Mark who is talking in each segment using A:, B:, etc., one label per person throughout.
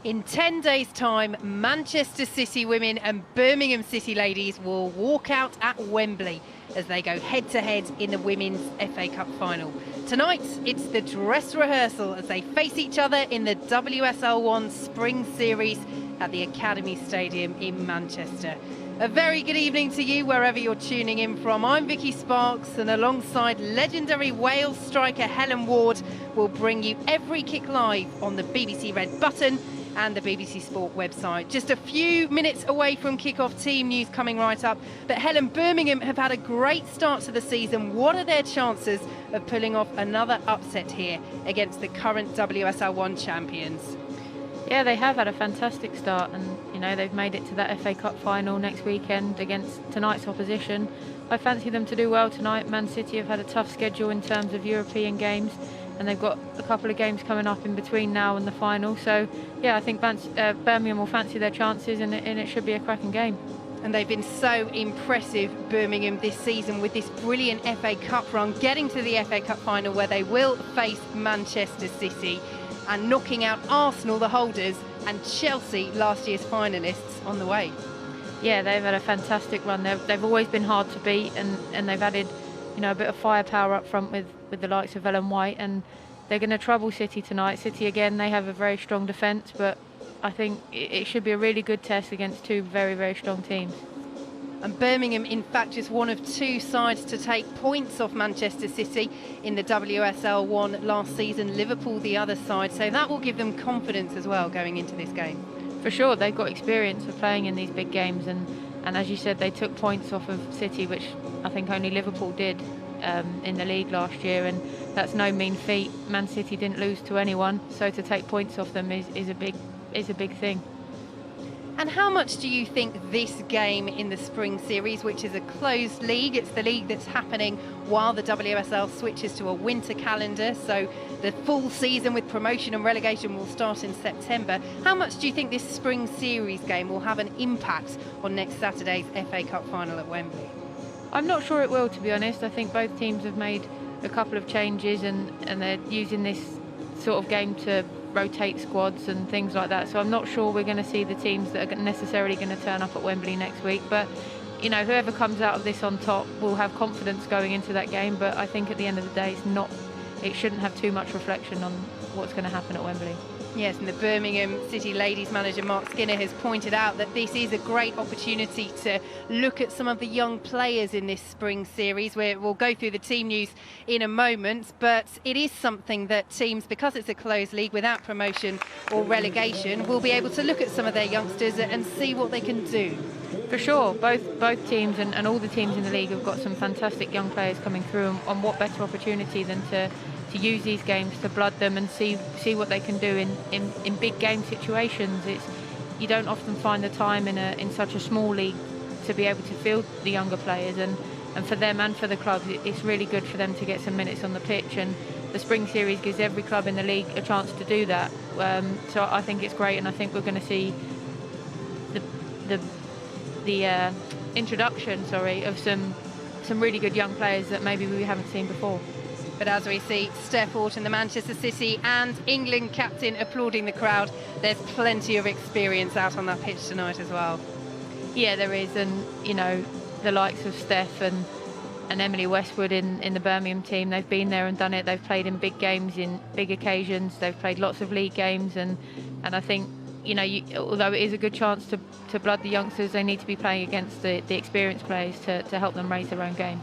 A: In 10 days' time, Manchester City women and Birmingham City ladies will walk out at Wembley as they go head-to-head in the Women's FA Cup final. Tonight, it's the dress rehearsal as they face each other in the WSL Spring Series at the Academy Stadium in Manchester. A very good evening to you wherever you're tuning in from. I'm Vicky Sparks, and alongside legendary Wales striker Helen Ward, we'll bring you every kick live on the BBC Red Button and the BBC Sport website. Just a few minutes away from kick-off, team news coming right up. But Helen, Birmingham have had a great start to the season. What are their chances of pulling off another upset here against the current WSL champions?
B: Yeah, they have had a fantastic start, and they've made it to that FA Cup final next weekend against tonight's opposition. I fancy them to do well tonight. Man City have had a tough schedule in terms of European games, and they've got a couple of games coming up in between now and the final. So yeah, I think Birmingham will fancy their chances, and it should be a cracking game.
A: And they've been so impressive, Birmingham, this season with this brilliant FA Cup run, getting to the FA Cup final where they will face Manchester City and knocking out Arsenal, the holders, and Chelsea, last year's finalists, on the way.
B: Yeah, they've had a fantastic run. They've always been hard to beat, and they've added a bit of firepower up front with the likes of Ellen White, and they're going to trouble City tonight. City, again, they have a very strong defence, but I think it should be a really good test against two very, very strong teams.
A: And Birmingham, in fact, just one of two sides to take points off Manchester City in the WSL last season. Liverpool, the other side. So that will give them confidence as well going into this game.
B: For sure, they've got experience of playing in these big games. And as you said, they took points off of City, which I think only Liverpool did in the league last year. And that's no mean feat. Man City didn't lose to anyone. So to take points off them is a big thing.
A: And how much do you think this game in the Spring Series, which is a closed league, it's the league that's happening while the WSL switches to a winter calendar, so the full season with promotion and relegation will start in September. How much do you think this Spring Series game will have an impact on next Saturday's FA Cup final at Wembley?
B: I'm not sure it will, to be honest. I think both teams have made a couple of changes, and they're using this sort of game to rotate squads and things like that, so I'm not sure we're going to see the teams that are necessarily going to turn up at Wembley next week. But whoever comes out of this on top will have confidence going into that game. But I think at the end of the day, it shouldn't have too much reflection on what's going to happen at Wembley.
A: Yes, and the Birmingham City ladies manager Mark Skinner has pointed out that this is a great opportunity to look at some of the young players in this Spring Series, where we'll go through the team news in a moment. But it is something that teams, because it's a closed league without promotion or relegation, will be able to look at some of their youngsters and see what they can do.
B: For sure, both teams and all the teams in the league have got some fantastic young players coming through, and what better opportunity than to use these games to blood them and see what they can do in big game situations. You don't often find the time in such a small league to be able to field the younger players, and for them and for the clubs, it's really good for them to get some minutes on the pitch, and the Spring Series gives every club in the league a chance to do that. So I think it's great, and I think we're going to see the introduction of some really good young players that maybe we haven't seen before.
A: But as we see Steph Houghton, the Manchester City and England captain, applauding the crowd, there's plenty of experience out on that pitch tonight as well.
B: Yeah, there is, and the likes of Steph and Emily Westwood in the Birmingham team, they've been there and done it. They've played in big games, in big occasions. They've played lots of league games, and I think although it is a good chance to blood the youngsters, they need to be playing against the experienced players to help them raise their own game.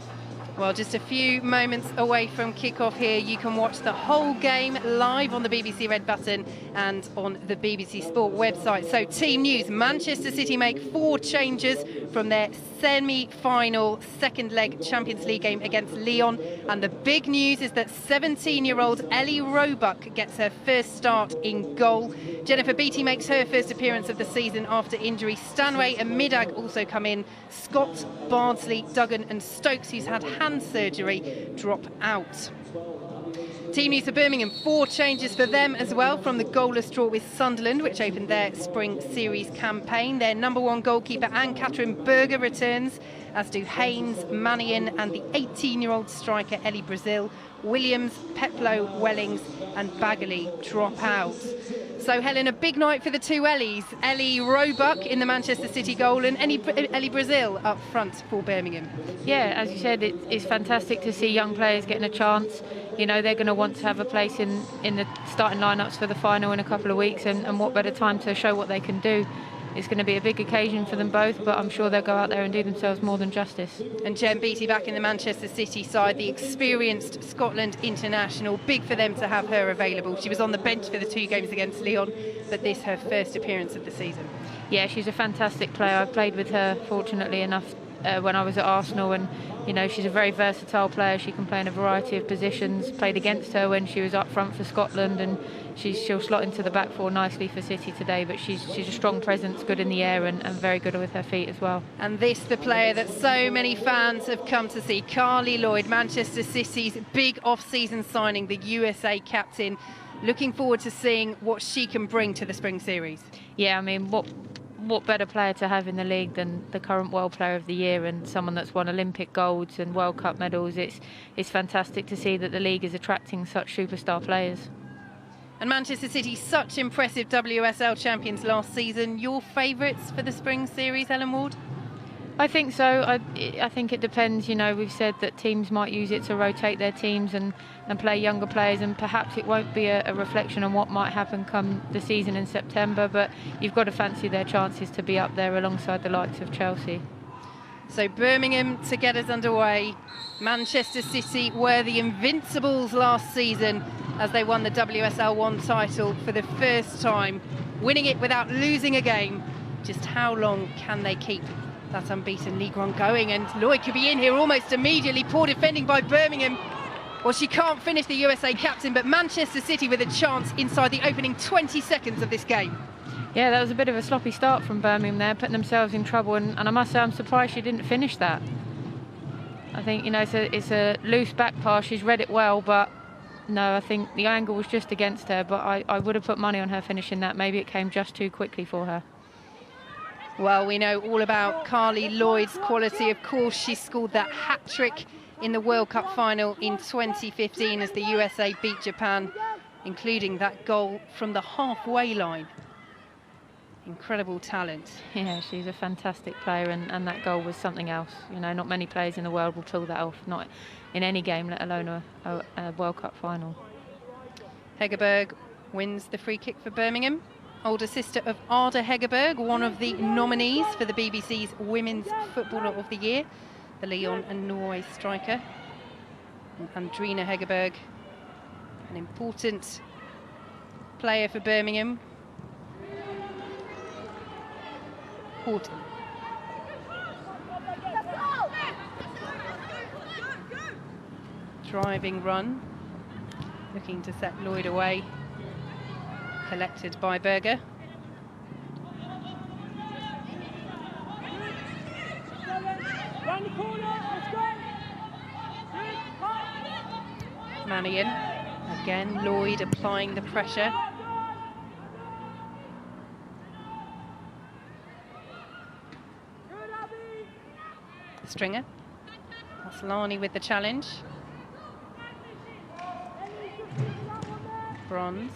A: Well, just a few moments away from kick-off here. You can watch the whole game live on the BBC Red Button and on the BBC Sport website. So team news, Manchester City make 4 changes from their semi-final second leg Champions League game against Lyon. And the big news is that 17-year-old Ellie Roebuck gets her first start in goal. Jennifer Beattie makes her first appearance of the season after injury. Stanway and Middag also come in. Scott, Bardsley, Duggan and Stokes, who's had hand surgery, drop out. Team news for Birmingham, 4 changes for them as well from the goalless draw with Sunderland, which opened their Spring Series campaign. Their #1 goalkeeper Anne-Catherine Berger returns, as do Haynes, Mannion and the 18-year-old striker Ellie Brazil. Williams, Peplow, Wellings and Bagley drop out. So Helen, a big night for the 2 Ellies. Ellie Roebuck in the Manchester City goal and Ellie Brazil up front for Birmingham.
B: Yeah, as you said, it's fantastic to see young players getting a chance. You know, they're going to want to have a place in the starting lineups for the final in a couple of weeks, and what better time to show what they can do. It's going to be a big occasion for them both, but I'm sure they'll go out there and do themselves more than justice.
A: And Jen Beattie back in the Manchester City side, the experienced Scotland international. Big for them to have her available. She was on the bench for the 2 games against Lyon, but this her first appearance of the season.
B: Yeah, she's a fantastic player. I played with her, fortunately enough, when I was at Arsenal, and you know, she's a very versatile player. She can play in a variety of positions. Played against her when she was up front for Scotland, and she'll slot into the back 4 nicely for City today, but she's a strong presence, good in the air and very good with her feet as well.
A: And this, the player that so many fans have come to see, Carly Lloyd, Manchester City's big off-season signing, the USA captain. Looking forward to seeing what she can bring to the Spring Series.
B: Yeah, I mean, what better player to have in the league than the current World Player of the Year and someone that's won Olympic golds and World Cup medals. It's fantastic to see that the league is attracting such superstar players.
A: And Manchester City, such impressive WSL champions last season. Your favourites for the Spring Series, Ellen Ward?
B: I think so. I think it depends. You know, we've said that teams might use it to rotate their teams and play younger players, and perhaps it won't be a reflection on what might happen come the season in September, but you've got to fancy their chances to be up there alongside the likes of Chelsea.
A: So Birmingham to get us underway. Manchester City were the Invincibles last season as they won the WSL 1 title for the first time, winning it without losing a game. Just how long can they keep that unbeaten league run going? And Lloyd could be in here almost immediately. Poor defending by Birmingham. Well, she can't finish, the USA captain, but Manchester City with a chance inside the opening 20 seconds of this game.
B: Yeah, that was a bit of a sloppy start from Birmingham there, putting themselves in trouble, and I must say I'm surprised she didn't finish that. I think, you know, it's a loose back pass. She's read it well, but no, I think the angle was just against her, but I would have put money on her finishing that. Maybe it came just too quickly for her.
A: Well, we know all about Carly Lloyd's quality. Of course, she scored that hat-trick in the World Cup final in 2015 as the USA beat Japan, including that goal from the halfway line. Incredible talent.
B: Yeah, she's a fantastic player, and that goal was something else. You know, not many players in the world will pull that off, not in any game, let alone a World Cup final.
A: Hegerberg wins the free kick for Birmingham. Older sister of Arda Hegerberg, one of the nominees for the BBC's Women's Footballer of the Year, the Lyon and Norway striker. And Andrina Hegerberg, an important player for Birmingham. Horton. Driving run, looking to set Lloyd away. Collected by Berger. Mannion. Again, Lloyd applying the pressure. Stringer. Aslani with the challenge. Bronze.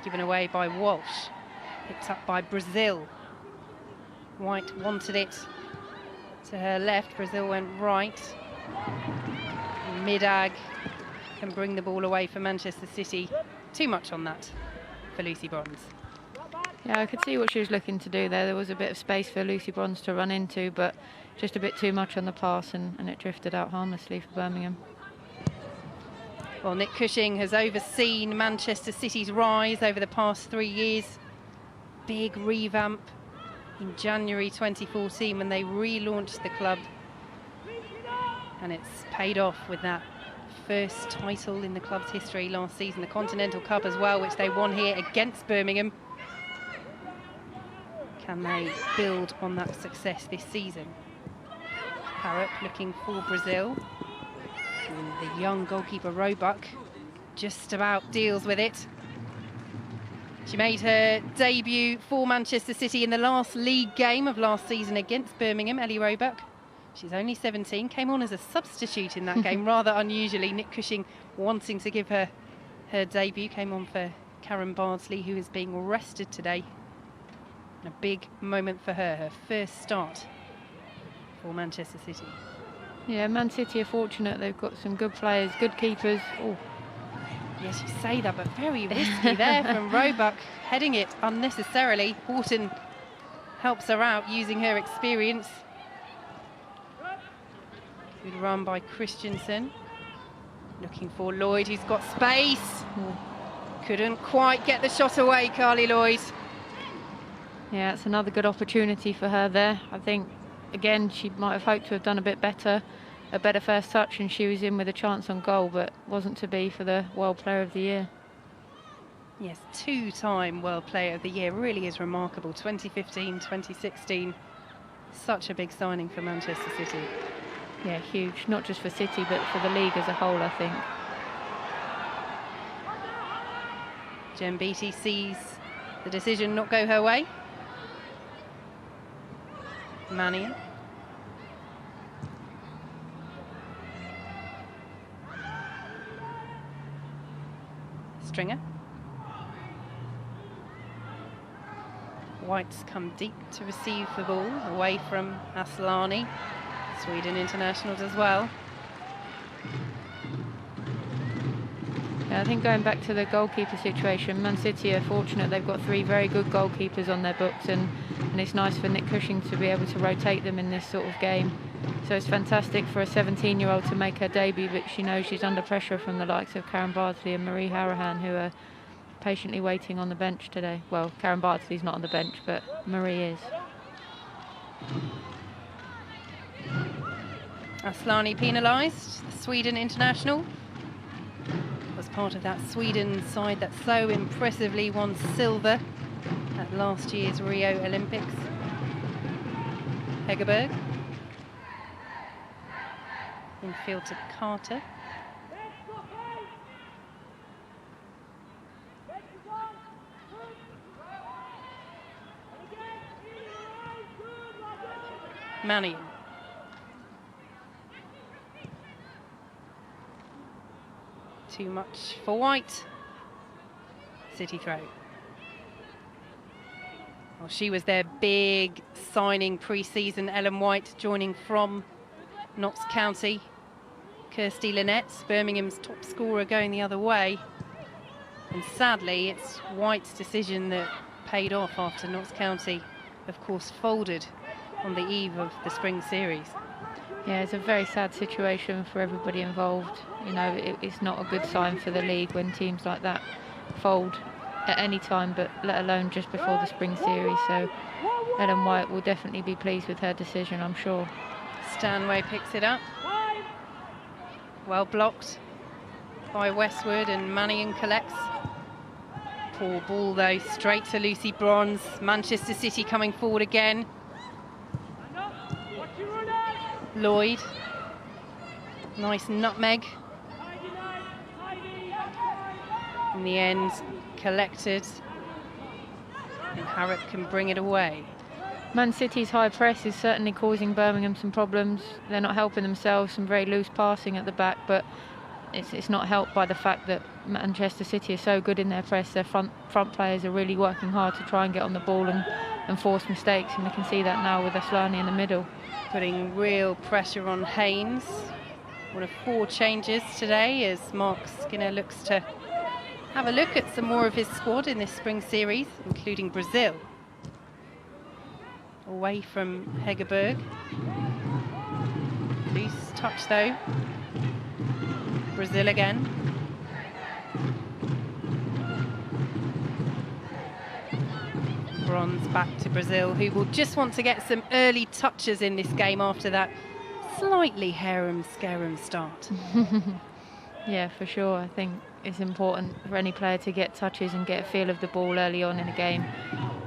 A: Given away by Walsh. Picked up by Brazil. White wanted it to her left. Brazil went right. Midag can bring the ball away for Manchester City. Too much on that for Lucy Bronze.
B: Yeah, I could see what she was looking to do there. There was a bit of space for Lucy Bronze to run into, but just a bit too much on the pass, and it drifted out harmlessly for Birmingham.
A: Well, Nick Cushing has overseen Manchester City's rise over the past 3 years. Big revamp in January 2014 when they relaunched the club. And it's paid off with that first title in the club's history last season, the Continental Cup as well, which they won here against Birmingham. Can they build on that success this season? Harrop looking for Brazil. And the young goalkeeper Roebuck just about deals with it. She made her debut for Manchester City in the last league game of last season against Birmingham, Ellie Roebuck. She's only 17, came on as a substitute in that game, rather unusually. Nick Cushing wanting to give her her debut, came on for Karen Bardsley, who is being rested today. And a big moment for her, her first start for Manchester City.
B: Yeah, Man City are fortunate. They've got some good players, good keepers. Oh.
A: Yes, you say that, but very risky there from Roebuck, heading it unnecessarily. Horton helps her out using her experience. Good run by Christensen. Looking for Lloyd, who's got space. Couldn't quite get the shot away, Carly Lloyd.
B: Yeah, it's another good opportunity for her there. I think, again, she might have hoped to have done a better first touch, and she was in with a chance on goal, but wasn't to be for the World Player of the Year.
A: Yes, two-time World Player of the Year, really is remarkable. 2015, 2016, such a big signing for Manchester City.
B: Yeah, huge, not just for City, but for the league as a whole, I think.
A: Jen Beattie sees the decision not go her way. Mannion. Stringer. White's come deep to receive the ball, away from Aslani. Sweden internationals as well.
B: Yeah, I think going back to the goalkeeper situation, Man City are fortunate. They've got three very good goalkeepers on their books, and it's nice for Nick Cushing to be able to rotate them in this sort of game. So it's fantastic for a 17-year-old to make her debut, but she knows she's under pressure from the likes of Karen Bardsley and Marie Harahan, who are patiently waiting on the bench today. Well, Karen Bardsley's not on the bench, but Marie is.
A: Aslani penalised, the Sweden international. Was part of that Sweden side that so impressively won silver at last year's Rio Olympics. Hegerberg. Infield to Carter. Mannion. Too much for White. City throw. Well, she was their big signing pre-season, Ellen White, joining from Notts County. Kirsty Lynette, Birmingham's top scorer, going the other way. And sadly, it's White's decision that paid off after Notts County, of course, folded on the eve of the Spring Series.
B: Yeah, it's a very sad situation for everybody involved. You know, it's not a good sign for the league when teams like that fold at any time, but let alone just before the Spring Series. So Ellen White will definitely be pleased with her decision, I'm sure.
A: Stanway picks it up. Well blocked by Westwood, and Mannion collects. Poor ball though, straight to Lucy Bronze. Manchester City coming forward again. Lloyd. Nice nutmeg. In the end, collected. And Harrop can bring it away.
B: Man City's high press is certainly causing Birmingham some problems. They're not helping themselves, some very loose passing at the back, but it's not helped by the fact that Manchester City are so good in their press. Their front players are really working hard to try and get on the ball and force mistakes, and we can see that now with Aslani in the middle.
A: Putting real pressure on Haynes. One of 4 changes today as Mark Skinner looks to have a look at some more of his squad in this Spring Series, including Brazil. Away from Hegerberg. Loose touch though. Brazil again. Bronze back to Brazil, who will just want to get some early touches in this game after that slightly harum-scarum start.
B: Yeah, for sure. I think it's important for any player to get touches and get a feel of the ball early on in a game,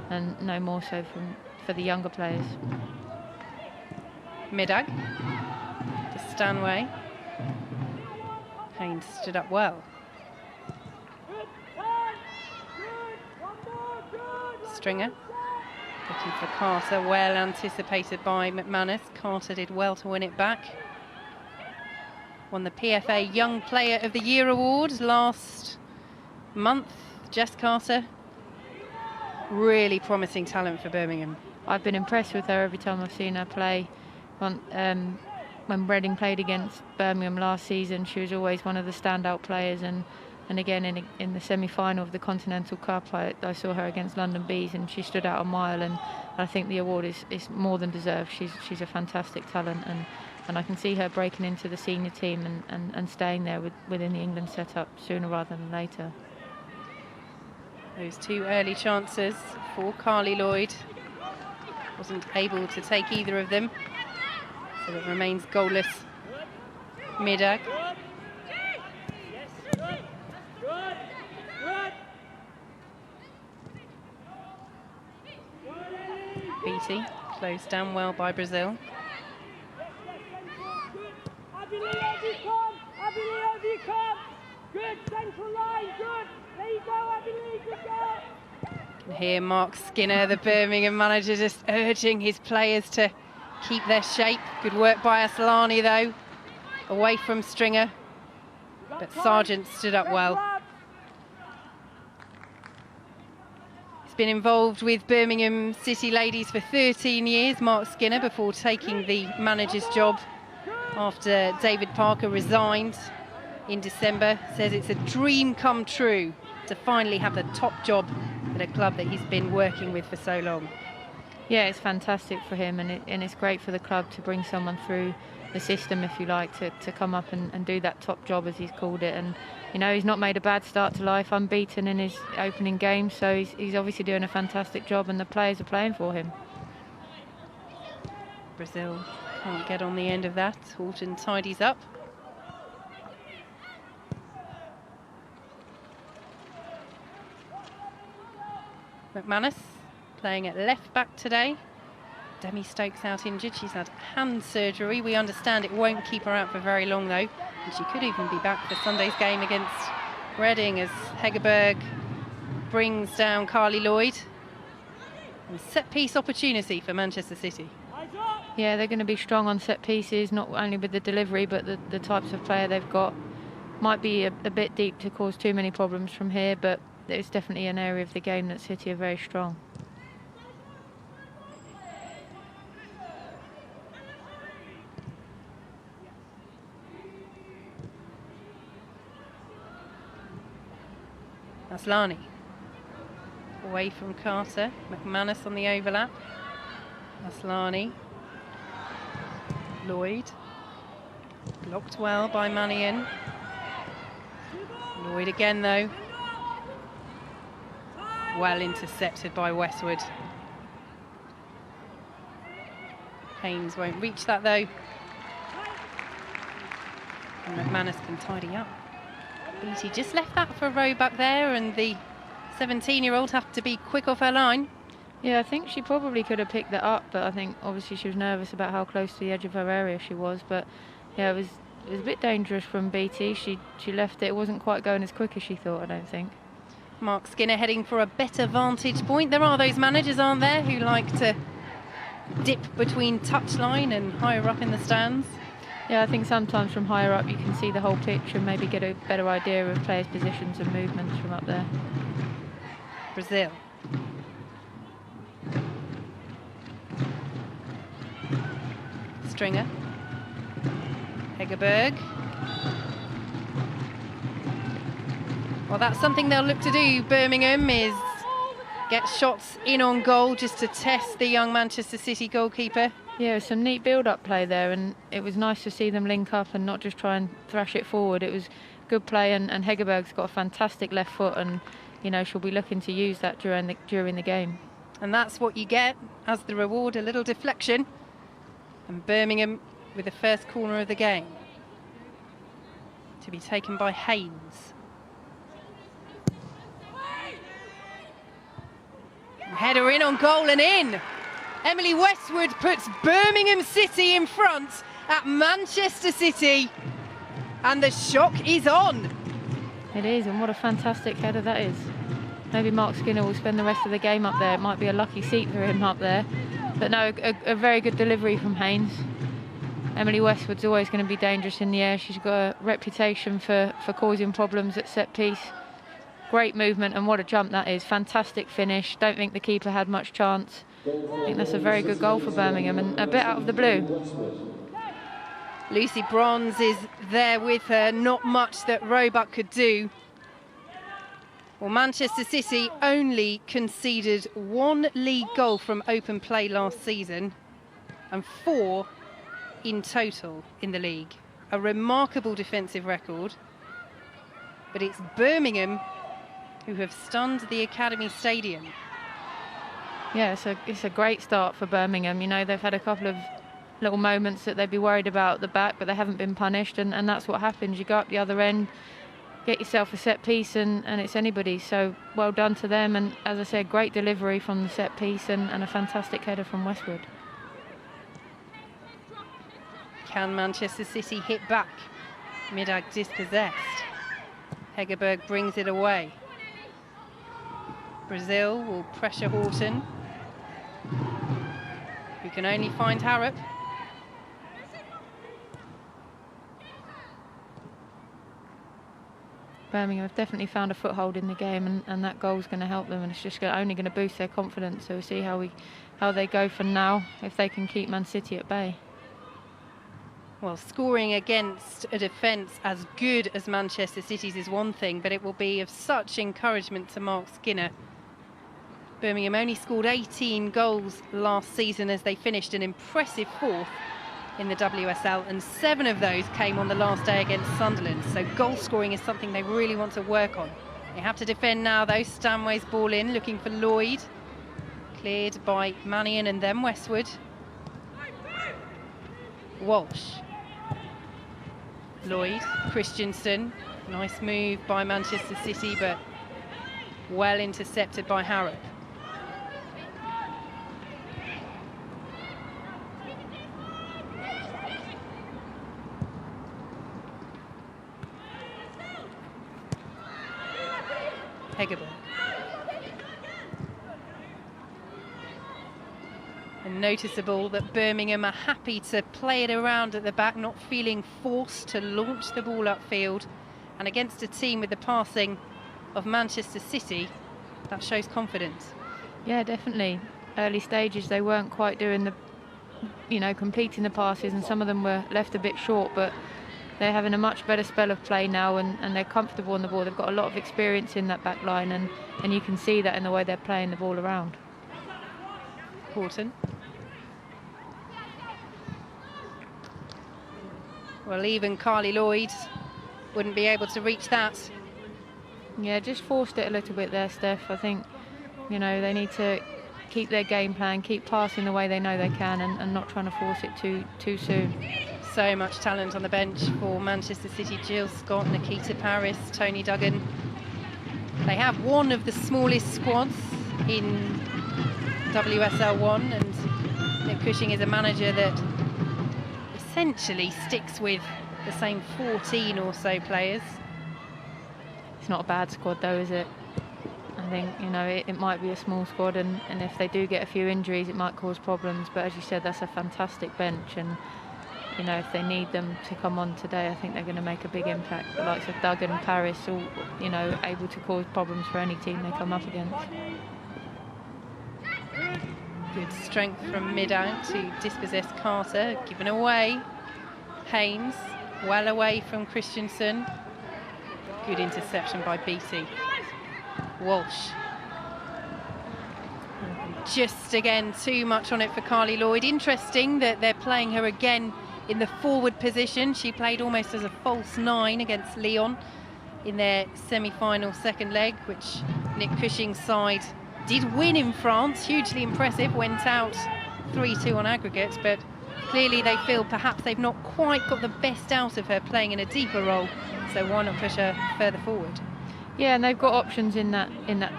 B: and no more so for the younger players.
A: Middag to Stanway. Haynes stood up well. Stringer looking for Carter, well anticipated by McManus. Carter did well to win it back. Won the PFA Young Player of the Year award last month. Jess Carter, really promising talent for Birmingham.
B: I've been impressed with her every time I've seen her play. When Reading played against Birmingham last season, she was always one of the standout players, and again in the semi-final of the Continental Cup, I saw her against London Bees and she stood out a mile, and I think the award is more than deserved. She's a fantastic talent, and I can see her breaking into the senior team and staying there within the England setup sooner rather than later.
A: Those two early chances for Carly Lloyd. Wasn't able to take either of them, so it remains goalless. Middag. Beattie, closed down well by Brazil.
C: Good central line, good. There you go, Abby, good go.
A: And here Mark Skinner, the Birmingham manager, just urging his players to keep their shape. Good work by Aslani though, away from Stringer, but Sargent stood up well. He's been involved with Birmingham City ladies for 13 years, Mark Skinner, before taking the manager's job after David Parker resigned in December. Says it's a dream come true to finally have the top job at a club that he's been working with for so long.
B: Yeah, it's fantastic for him, and it's great for the club to bring someone through the system, if you like, to come up and do that top job, as he's called it. And you know, he's not made a bad start to life, unbeaten in his opening game, so he's obviously doing a fantastic job, and the players are playing for him.
A: Brazil can't get on the end of that. Horton tidies up. McManus playing at left back today. Demi Stokes out injured. She's had hand surgery. We understand it won't keep her out for very long though, and she could even be back for Sunday's game against Reading, as Hegerberg brings down Carly Lloyd. And set piece opportunity for Manchester City.
B: Yeah, they're going to be strong on set pieces, not only with the delivery but the types of player they've got. Might be a bit deep to cause too many problems from here, but it's definitely an area of the game that City are very strong.
A: Aslani away from Carter. McManus on the overlap. Aslani. Lloyd. Blocked well by Mannion. Lloyd again though. Well intercepted by Westwood. Haynes won't reach that though. And McManus can tidy up. Beattie just left that for Roebuck there, and the 17-year-old have to be quick off her line.
B: Yeah, I think she probably could have picked that up, but I think obviously she was nervous about how close to the edge of her area she was. But yeah, it was a bit dangerous from Beattie. She left it. It wasn't quite going as quick as she thought, I don't think.
A: Mark Skinner heading for a better vantage point. There are those managers, aren't there, who like to dip between touchline and higher up in the stands.
B: Yeah, I think sometimes from higher up you can see the whole pitch and maybe get a better idea of players' positions and movements from up there.
A: Brazil. Stringer. Hegerberg. Well, that's something they'll look to do, Birmingham, is get shots in on goal just to test the young Manchester City goalkeeper.
B: Yeah, some neat build-up play there, and it was nice to see them link up and not just try and thrash it forward. It was good play, and Hegerberg's got a fantastic left foot, and you know she'll be looking to use that during the game.
A: And that's what you get as the reward, a little deflection. And Birmingham with the first corner of the game. to be taken by Haynes. Header in on goal and in. Emily Westwood puts Birmingham City in front at Manchester City, and the shock is on.
B: It is, and what a fantastic header that is. Maybe Mark Skinner will spend the rest of the game up there. It might be a lucky seat for him up there. But no, a very good delivery from Haynes. Emily Westwood's always going to be dangerous in the air. She's got a reputation for causing problems at set piece. Great movement, and what a jump that is. Fantastic finish. Don't think the keeper had much chance. I think that's a very good goal for Birmingham, and a bit out of the blue.
A: Lucy Bronze is there with her. Not much that Roebuck could do. Well, Manchester City only conceded 1 league goal from open play last season and 4 in total in the league. A remarkable defensive record. But it's Birmingham who have stunned the Academy Stadium.
B: Yeah, it's a great start for Birmingham. You know, they've had a couple of little moments that they'd be worried about at the back, but they haven't been punished, and that's what happens. You go up the other end, get yourself a set piece, and it's anybody's. So well done to them, and as I said, great delivery from the set piece, and a fantastic header from Westwood.
A: Can Manchester City hit back? Middag dispossessed. Hegerberg brings it away. Brazil will pressure Horton, who can only find Harrop.
B: Birmingham have definitely found a foothold in the game, and that goal's going to help them, and it's just only going to boost their confidence. So we'll see how they go for now, if they can keep Man City at bay.
A: Well, scoring against a defence as good as Manchester City's is one thing, but it will be of such encouragement to Mark Skinner. Birmingham only scored 18 goals last season as they finished an impressive 4th in the WSL, and 7 of those came on the last day against Sunderland. So goal scoring is something they really want to work on. They have to defend now though. Stanway's ball in, looking for Lloyd. Cleared by Mannion and then Westwood. Walsh. Lloyd, Christensen. Nice move by Manchester City, but well intercepted by Harrop. Hegerberg. And noticeable that Birmingham are happy to play it around at the back, not feeling forced to launch the ball upfield. And against a team with the passing of Manchester City, that shows confidence.
B: Yeah, definitely. Early stages they weren't quite doing the, completing the passes, and some of them were left a bit short, but they're having a much better spell of play now, and they're comfortable on the ball. They've got a lot of experience in that back line, and you can see that in the way they're playing the ball around.
A: Horton. Well, even Carly Lloyd wouldn't be able to reach that.
B: Yeah, just forced it a little bit there, Steph. I think, they need to keep their game plan, keep passing the way they know they can, and not trying to force it too soon.
A: So much talent on the bench for Manchester City. Jill Scott, Nikita Paris, Tony Duggan. They have one of the smallest squads in WSL 1, and Nick Cushing is a manager that essentially sticks with the same 14 or so players.
B: It's not a bad squad though, is it? I think, it might be a small squad, and if they do get a few injuries, it might cause problems. But as you said, that's a fantastic bench, and if they need them to come on today, I think they're going to make a big impact. The likes of Duggan and Paris, all able to cause problems for any team they come up against.
A: Good strength from mid-out to dispossess Carter, given away. Haynes, well away from Christensen. Good interception by Beattie. Walsh. Just again, too much on it for Carly Lloyd. Interesting that they're playing her again in the forward position. She played almost as a false 9 against Lyon in their semi-final second leg, which Nick Cushing's side did win in France. Hugely impressive, went out 3-2 on aggregate, but Clearly they feel perhaps they've not quite got the best out of her playing in a deeper role, so why not push her further forward?
B: Yeah, and they've got options in that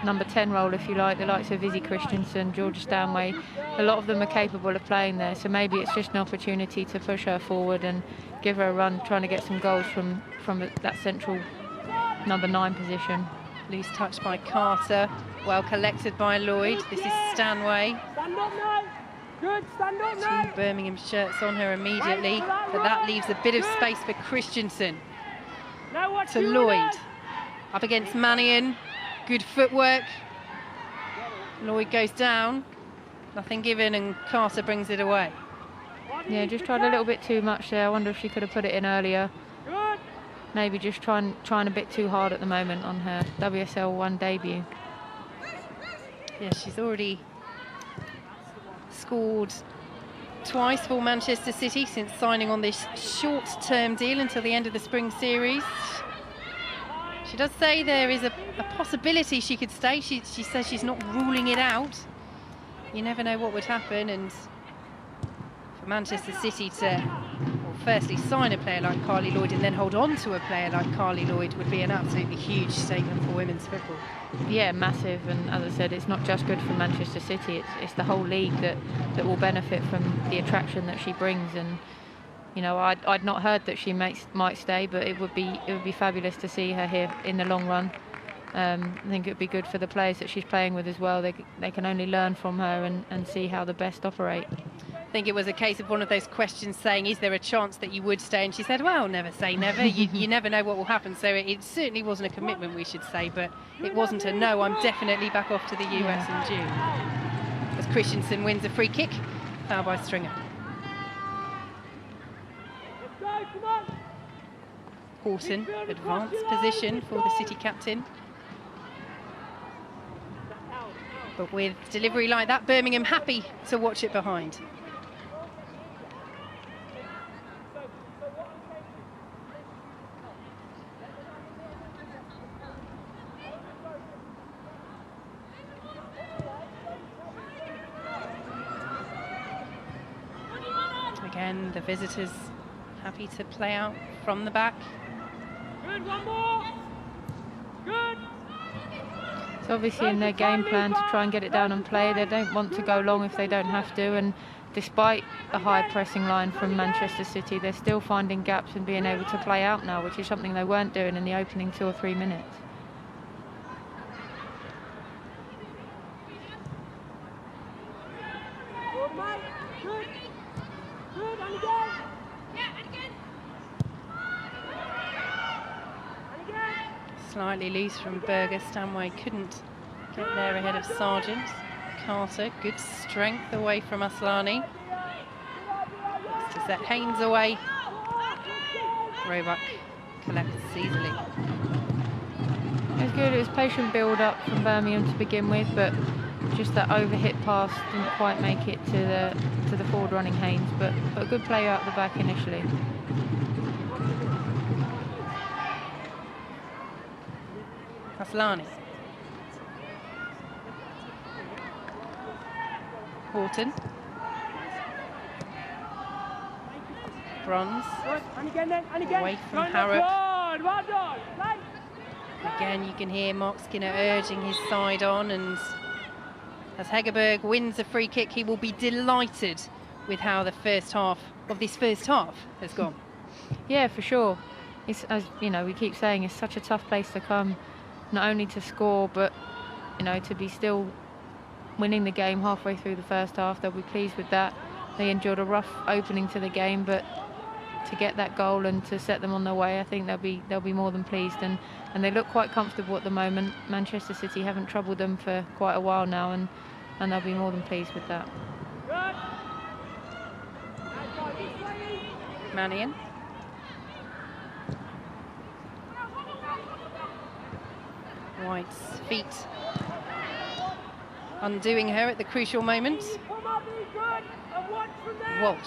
B: number 10 role, if you like, the likes of Izzy Christensen, Georgia Stanway. A lot of them are capable of playing there, so maybe it's just an opportunity to push her forward and give her a run, trying to get some goals from that central number 9 position.
A: Loose touch by Carter, well collected by Lloyd. This is Stanway.
C: Stand up now. Good, stand up now.
A: 2 Birmingham shirts on her immediately, but that leaves a bit of space for Christensen.
C: Now watch
A: To
C: you,
A: Lloyd.
C: Lloyd.
A: Up against Mannion. Good footwork. Lloyd goes down. Nothing given, and Carter brings it away.
B: Yeah, just tried a little bit too much there. I wonder if she could have put it in earlier.
C: Good.
B: Maybe just trying a bit too hard at the moment on her WSL 1 debut.
A: Yeah, she's already scored twice for Manchester City since signing on this short-term deal until the end of the Spring Series. She does say there is a possibility she could stay. She says she's not ruling it out. You never know what would happen, and for Manchester City to, well, firstly sign a player like Carly Lloyd and then hold on to a player like Carly Lloyd would be an absolutely huge statement for women's football.
B: Yeah, massive, and as I said, it's not just good for Manchester City, it's the whole league that will benefit from the attraction that she brings. And you know, I'd not heard that she might stay, but it would be fabulous to see her here in the long run. I think it would be good for the players that she's playing with as well. They can only learn from her and see how the best operate.
A: I think it was a case of one of those questions saying, is there a chance that you would stay? And she said, well, never say never. You never know what will happen. So it certainly wasn't a commitment, we should say, but it wasn't a no, I'm definitely back off to the US in June. As Christensen wins a free kick, foul by Stringer. Horton, advanced position for the City captain. But with delivery like that, Birmingham happy to watch it behind. Again, the visitors happy to play out from the back.
C: Good, one more. Good.
B: It's obviously in their game plan to try and get it down and play. They don't want to go long if they don't have to, and despite a high pressing line from Manchester City, they're still finding gaps and being able to play out now, which is something they weren't doing in the opening 2 or 3 minutes.
C: Good, mate. Good. Good, and again. And again.
A: Slightly loose from Berger. Stanway couldn't get there ahead of Sargent. Carter, good strength away from Aslani. To set Haynes away. Roebuck collects easily.
B: It was good. It was patient build-up from Birmingham to begin with, but just that overhit pass didn't quite make it to the forward-running Haynes. But a good play out the back initially.
A: Aslani. Horton. Bronze.
C: And again then, and again.
A: Away from Harrop.
C: Good, well done. Play.
A: Again, you can hear Mark Skinner urging his side on, and as Hegerberg wins a free kick, he will be delighted with how the first half of this first half has gone.
B: Yeah, for sure. It's, as you know, we keep saying, it's such a tough place to come, not only to score, but you know, to be still winning the game halfway through the first half. They'll be pleased with that. They endured a rough opening to the game, but to get that goal and to set them on their way, I think they'll be more than pleased, and they look quite comfortable at the moment. Manchester City haven't troubled them for quite a while now, and they'll be more than pleased with that.
A: Mannion. White's feet undoing her at the crucial moment. Walsh.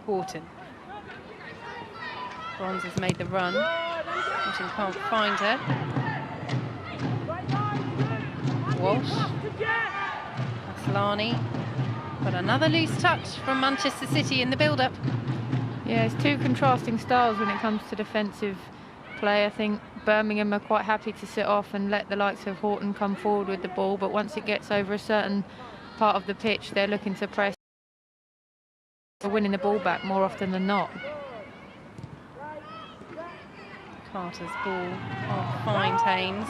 A: Horton. Bronze has made the run. Horton can't find her. Walsh. Aslani. But another loose touch from Manchester City in the build-up.
B: Yeah, it's two contrasting styles when it comes to defensive play. I think Birmingham are quite happy to sit off and let the likes of Horton come forward with the ball, but once it gets over a certain part of the pitch, they're looking to press, winning the ball back more often than not.
A: Carter's ball can't find Haynes.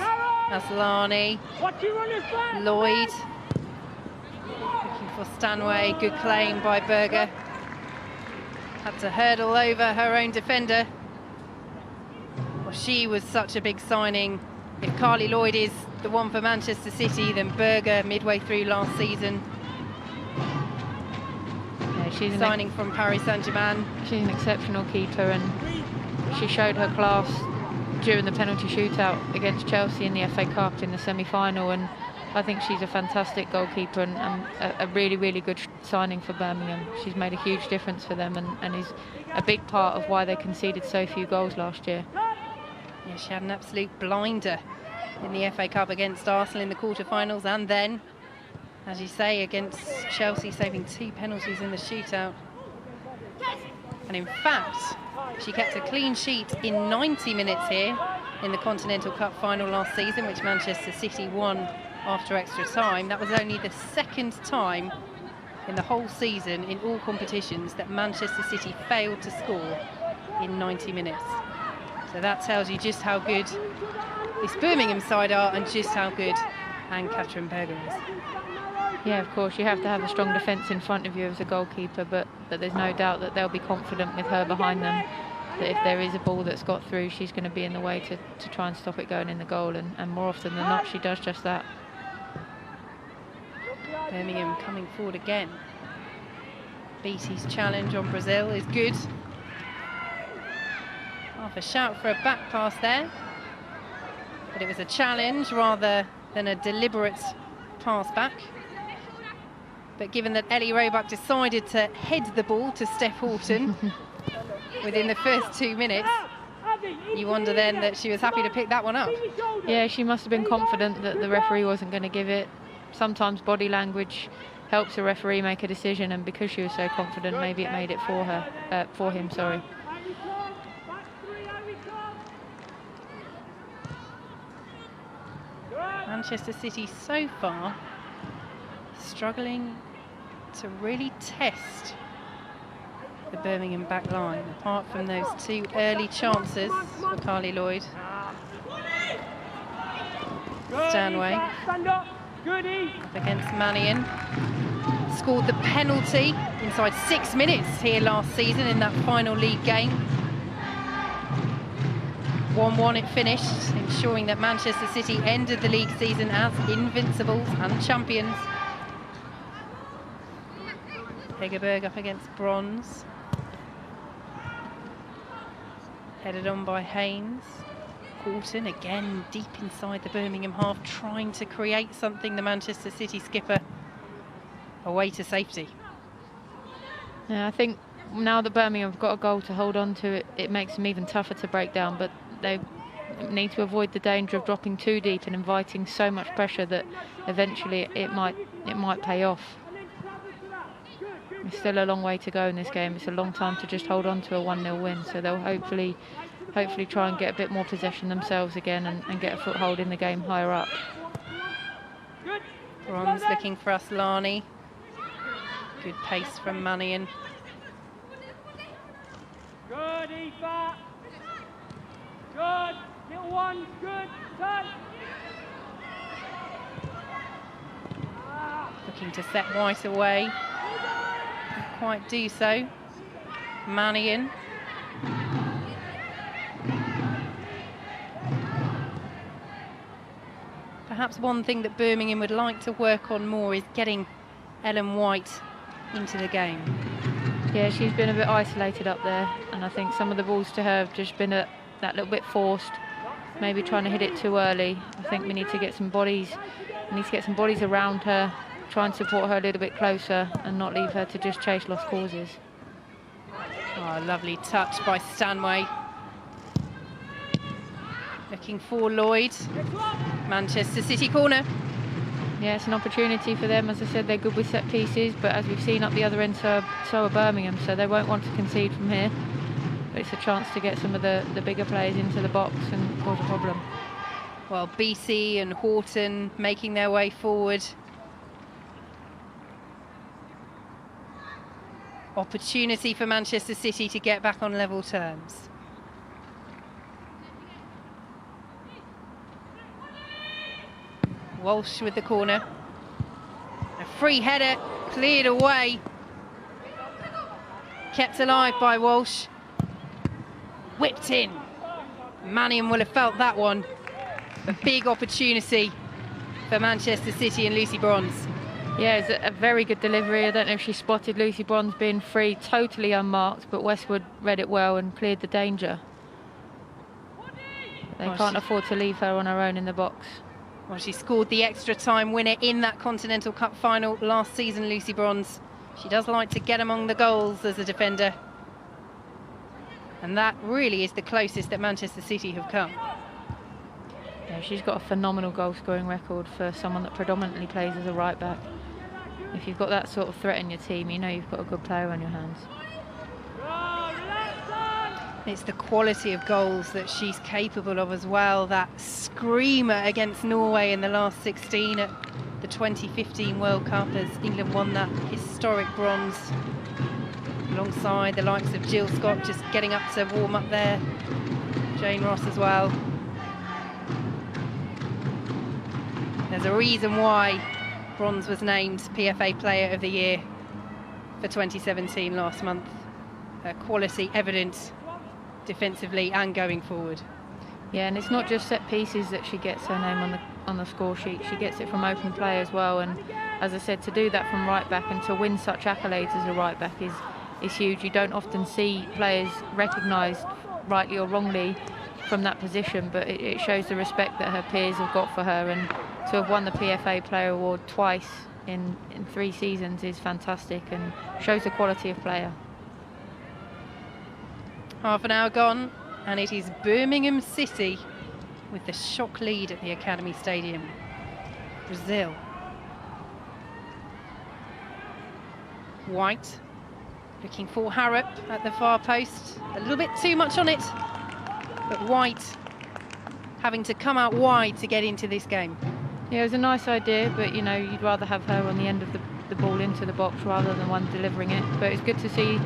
A: Aslani. Lloyd. Looking for Stanway. Good claim by Berger. Had to hurdle over her own defender. Well, she was such a big signing. If Carly Lloyd is the one for Manchester City, then Berger midway through last season.
B: Yeah, she's
A: signing from Paris Saint-Germain.
B: She's an exceptional keeper, and she showed her class during the penalty shootout against Chelsea in the FA Cup in the semi-final, and I think she's a fantastic goalkeeper and a really, really good signing for Birmingham. She's made a huge difference for them and is a big part of why they conceded so few goals last year.
A: Yeah, she had an absolute blinder in the FA Cup against Arsenal in the quarterfinals, and then, as you say, against Chelsea, saving 2 penalties in the shootout. And in fact, she kept a clean sheet in 90 minutes here in the Continental Cup final last season, which Manchester City won after extra time. That was only the 2nd time in the whole season in all competitions that Manchester City failed to score in 90 minutes. So that tells you just how good this Birmingham side are and just how good Anne-Catherine Berger is.
B: Yeah, of course, you have to have a strong defence in front of you as a goalkeeper, but there's no doubt that they'll be confident with her behind them, that if there is a ball that's got through, she's going to be in the way to try and stop it going in the goal, and more often than not, she does just that.
A: Birmingham coming forward again. Beattie's challenge on Brazil is good. Half a shout for a back pass there, but it was a challenge rather than a deliberate pass back. But given that Ellie Roebuck decided to head the ball to Steph Horton within the first 2 minutes, you wonder then that she was happy to pick that one up.
B: Yeah, she must have been confident that the referee wasn't going to give it. Sometimes body language helps a referee make a decision, and because she was so confident, maybe it made it for her, for him, sorry.
A: Manchester City so far struggling to really test the Birmingham back line, apart from those 2 early chances for Carly Lloyd. Stanway up against Mannion. Scored the penalty inside 6 minutes here last season in that final league game. 1-1 it finished, ensuring that Manchester City ended the league season as invincibles and champions. Hegerberg up against Bronze. Headed on by Haynes. Horton again deep inside the Birmingham half, trying to create something, the Manchester City skipper away to safety.
B: Yeah, I think now that Birmingham have got a goal to hold on to, it makes them even tougher to break down, but they need to avoid the danger of dropping too deep and inviting so much pressure that eventually it might pay off. There's still a long way to go in this game. It's a long time to just hold on to a 1-0 win, so they'll hopefully try and get a bit more possession themselves again and get a foothold in the game higher up.
A: Bronze looking for Aslani. Good pace from Mannion.
C: Good, Eva. Good. Little one. Good. Touch.
A: Looking to set White away. Didn't quite do so. Mannion. Perhaps one thing that Birmingham would like to work on more is getting Ellen White into the game.
B: Yeah, she's been a bit isolated up there, and I think some of the balls to her have just been that little bit forced, maybe trying to hit it too early. I think we need to get some bodies around her, try and support her a little bit closer and not leave her to just chase lost causes.
A: Oh, a lovely touch by Stanway. Looking for Lloyd. Manchester City corner.
B: Yeah, it's an opportunity for them. As I said, they're good with set pieces, but as we've seen up the other end, so are Birmingham, so they won't want to concede from here. But it's a chance to get some of the bigger players into the box and cause a problem.
A: Well, BC and Horton making their way forward. Opportunity for Manchester City to get back on level terms. Walsh with the corner. A free header, cleared away. Kept alive by Walsh. Whipped in. Mannion will have felt that one. A big opportunity for Manchester City and Lucy Bronze.
B: Yeah, it's a very good delivery. I don't know if she spotted Lucy Bronze being free, totally unmarked, but Westwood read it well and cleared the danger. They can't afford to leave her on her own in the box.
A: Well, she scored the extra time winner in that Continental Cup final last season, Lucy Bronze. She does like to get among the goals as a defender. And that really is the closest that Manchester City have come.
B: Yeah, she's got a phenomenal goal-scoring record for someone that predominantly plays as a right-back. If you've got that sort of threat in your team, you know you've got a good player on your hands.
A: It's the quality of goals that she's capable of as well. That screamer against Norway in the last 16 at the 2015 World Cup as England won that historic bronze. Alongside the likes of Jill Scott just getting up to warm up there. Jane Ross as well. There's a reason why Bronze was named PFA Player of the Year for 2017 last month. Her quality evident defensively and going forward.
B: Yeah, and it's not just set pieces that she gets her name on the score sheet. She gets it from open play as well. And as I said, to do that from right back and to win such accolades as a right back is huge. You don't often see players recognised, rightly or wrongly, from that position, but it shows the respect that her peers have got for her, and to have won the PFA Player Award twice in 3 seasons is fantastic and shows the quality of player.
A: Half an hour gone, and it is Birmingham City with the shock lead at the Academy Stadium. Brazil. White looking for Harrop at the far post. A little bit too much on it, but White having to come out wide to get into this game.
B: Yeah, it was a nice idea, but you know, you'd rather have her on the end of the ball into the box rather than one delivering it. But it's good to see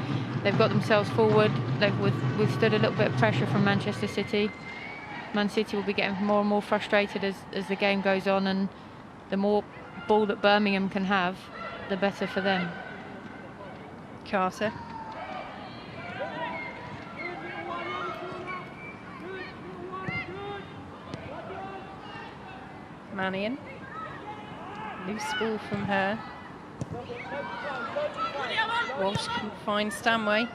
B: they've got themselves forward. They've withstood a little bit of pressure from Manchester City. Man City will be getting more and more frustrated as the game goes on, and the more ball that Birmingham can have, the better for them.
A: Carter. Mannion. Loose ball from her. Walsh couldn't find Stanway.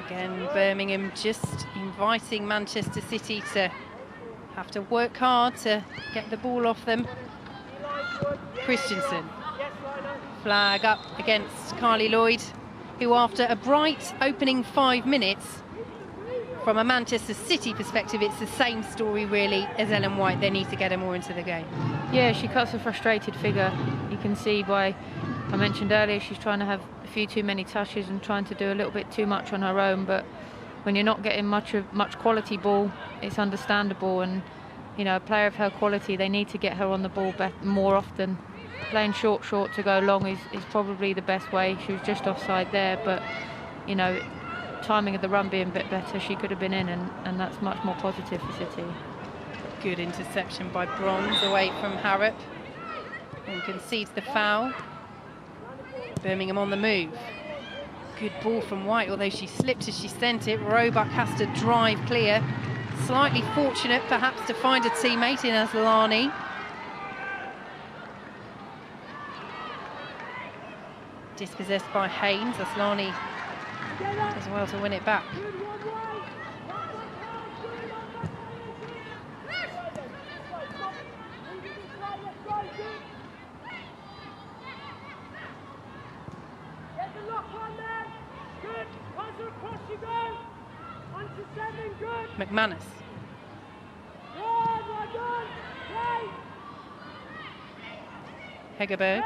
A: Again, Birmingham just inviting Manchester City to have to work hard to get the ball off them. Christensen. Flag up against Carly Lloyd, who after a bright opening 5 minutes, from a Manchester City perspective, it's the same story really as Ellen White. They need to get her more into the game.
B: Yeah, she cuts a frustrated figure. You can see by, I mentioned earlier, she's trying to have a few too many touches and trying to do a little bit too much on her own, but when you're not getting much quality ball, it's understandable. And you know, a player of her quality, they need to get her on the ball more often. Playing short to go long is probably the best way. She was just offside there, but you know, timing of the run being a bit better, she could have been in, and that's much more positive for City.
A: Good interception by Bronze away from Harrop, and concedes the foul. Birmingham on the move. Good ball from White, although she slipped as she sent it. Roebuck has to drive clear. Slightly fortunate perhaps to find a teammate in Aslani. Dispossessed by Haynes. Aslani does well to win it back. McManus. Hegerberg.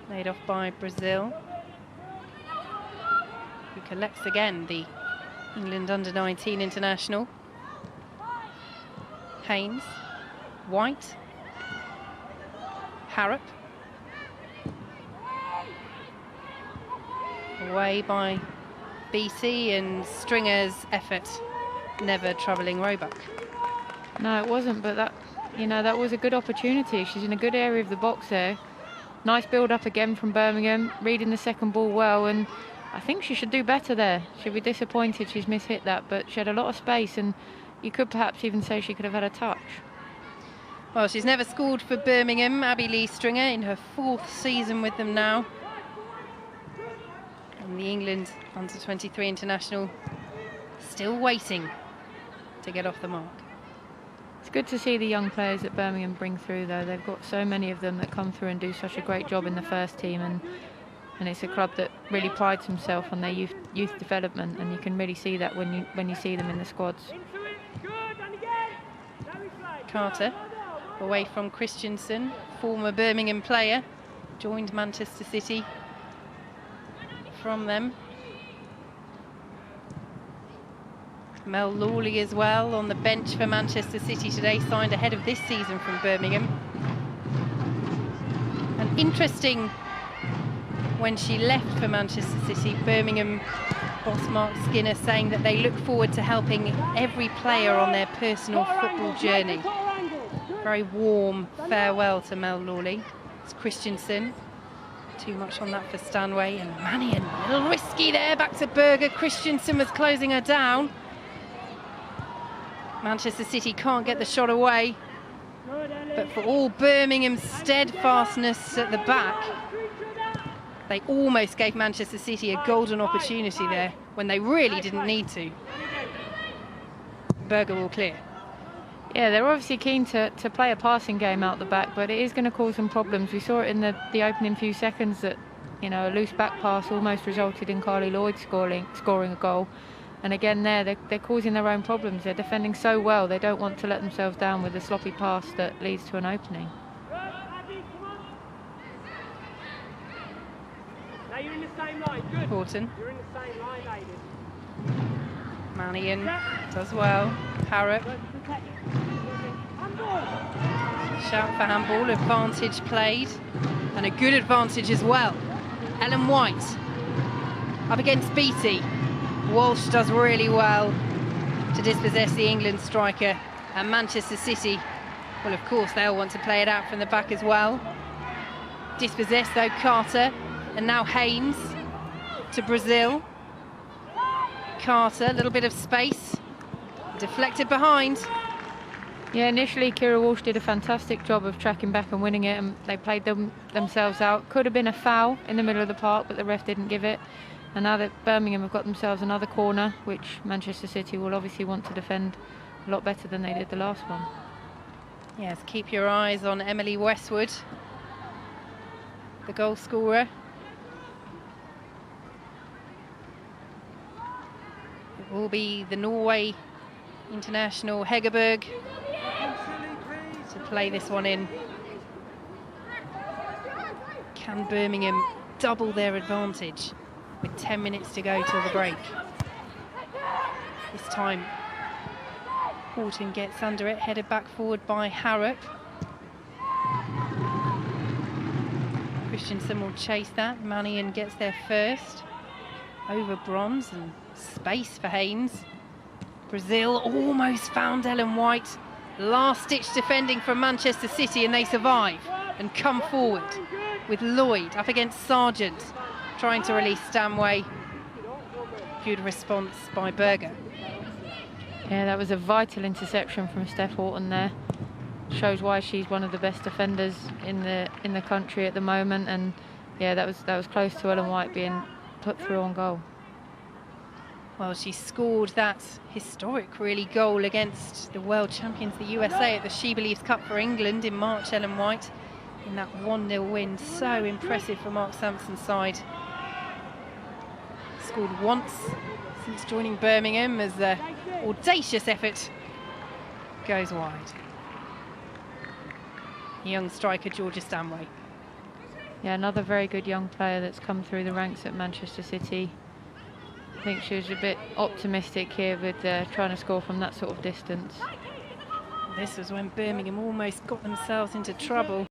A: Laid off by Brazil, who collects again the England under-19 international. Haynes, White, Harrop. Away by BC, and Stringer's effort never troubling Roebuck.
B: No, it wasn't, but that, you know, that was a good opportunity. She's in a good area of the box there. Nice build up again from Birmingham, reading the second ball well, and I think she should do better there. She'll be disappointed she's mishit that, but she had a lot of space, and you could perhaps even say she could have had a touch.
A: Well, she's never scored for Birmingham, Abby Lee Stringer, in her 4th season with them now. And the England under-23 international still waiting to get off the mark.
B: It's good to see the young players that Birmingham bring through, though. They've got so many of them that come through and do such a great job in the first team, and it's a club that really prides himself on their youth development, and you can really see that when you see them in the squads.
A: Carter, away from Christensen, former Birmingham player, joined Manchester City from them. Mel Lawley as well on the bench for Manchester City today, signed ahead of this season from Birmingham. And interesting, when she left for Manchester City, Birmingham boss Mark Skinner saying that they look forward to helping every player on their personal football journey. Very warm farewell to Mel Lawley. It's Christensen. Too much on that for Stanway, and Mannion, a little risky there, back to Berger. Christensen was closing her down. Manchester City can't get the shot away, but for all Birmingham's steadfastness at the back, they almost gave Manchester City a golden opportunity there when they really didn't need to. Berger will clear.
B: Yeah, they're obviously keen to play a passing game out the back, but it is going to cause some problems. We saw it in the opening few seconds that, you know, a loose back pass almost resulted in Carly Lloyd scoring a goal. And again they're causing their own problems. They're defending so well, they don't want to let themselves down with a sloppy pass that leads to an opening.
C: Now you're in the same line, good.
A: Horton.
C: You're in the same line, ladies.
A: Mannion does well. Harrop. Shout for handball, advantage played, and a good advantage as well. Ellen White up against Beattie. Walsh does really well to dispossess the England striker, and Manchester City, well, of course they'll want to play it out from the back as well. Dispossessed though, Carter, and now Haynes to Brazil. Carter, a little bit of space, deflected behind.
B: Yeah, initially Kira Walsh did a fantastic job of tracking back and winning it, and they played themselves out. Could have been a foul in the middle of the park, but the ref didn't give it. And now that Birmingham have got themselves another corner, which Manchester City will obviously want to defend a lot better than they did the last one.
A: Yes, keep your eyes on Emily Westwood, the goal scorer. It will be the Norway international Hegerberg to play this one in. Can Birmingham double their advantage with 10 minutes to go till the break? This time Horton gets under it, headed back forward by Harrop. Christensen will chase that. Mannion gets there first. Over Bronze, and space for Haynes. Brazil almost found Ellen White. Last-ditch defending from Manchester City, and they survive and come forward with Lloyd up against Sargent, trying to release Stanway. Good response by Berger.
B: Yeah, that was a vital interception from Steph Horton there. Shows why she's one of the best defenders in the country at the moment. And yeah, that was close to Ellen White being put through on goal.
A: Well, she scored that historic, really, goal against the world champions, the USA, at the She Believes Cup for England in March, Ellen White, in that 1-0 win. So impressive for Mark Sampson's side. scored once since joining Birmingham as the audacious effort goes wide. Young striker Georgia Stanway.
B: Yeah, another very good young player that's come through the ranks at Manchester City. I think she was a bit optimistic here with trying to score from that sort of distance.
A: This was when Birmingham almost got themselves into trouble.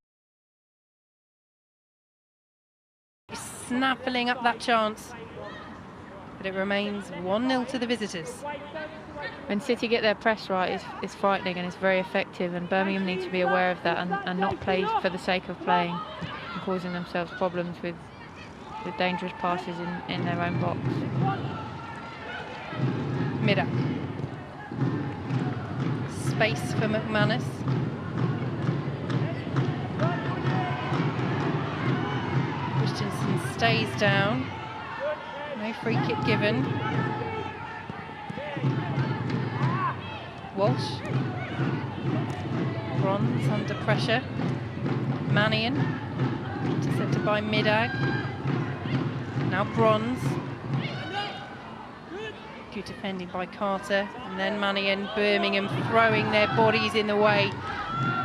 A: Snaffling up that chance, but it remains 1-0 to the visitors.
B: When City get their press right, it's frightening and it's very effective, and Birmingham need to be aware of that and not play for the sake of playing and causing themselves problems with dangerous passes in their own box.
A: Middag. Space for McManus. Christensen stays down. No free kick given. Walsh. Bronze under pressure. Mannion. Intercepted by Middag. Now Bronze. Good defending by Carter. And then Mannion. Birmingham throwing their bodies in the way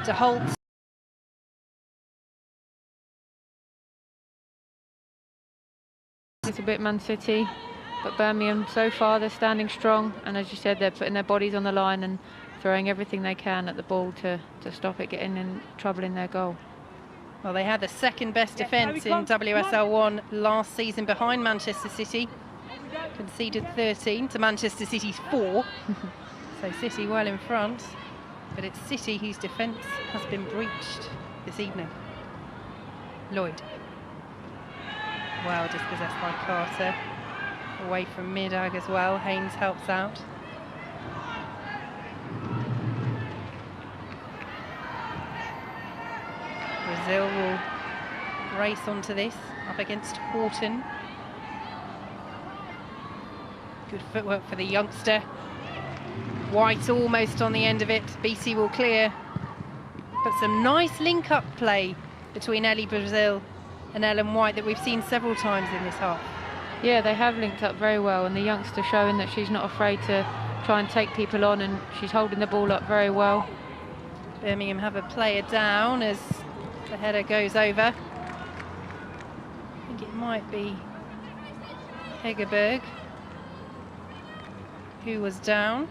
A: to halt.
B: It's a bit Man City, but Birmingham so far they're standing strong, and as you said, they're putting their bodies on the line and throwing everything they can at the ball to stop it getting in trouble in their goal.
A: Well, they had the second best defence in WSL 1 last season behind Manchester City. Conceded 13 to Manchester City's 4. So City well in front, but it's City whose defence has been breached this evening. Lloyd. Well dispossessed by Carter. Away from Middag as well. Haynes helps out. Brazil will race onto this, up against Horton. Good footwork for the youngster. White almost on the end of it. BC will clear. But some nice link-up play between Ellie Brazil and Ellen White that we've seen several times in this half.
B: Yeah, they have linked up very well, and the youngster showing that she's not afraid to try and take people on, and she's holding the ball up very well.
A: Birmingham have a player down as the header goes over. I think it might be Hegerberg who was down.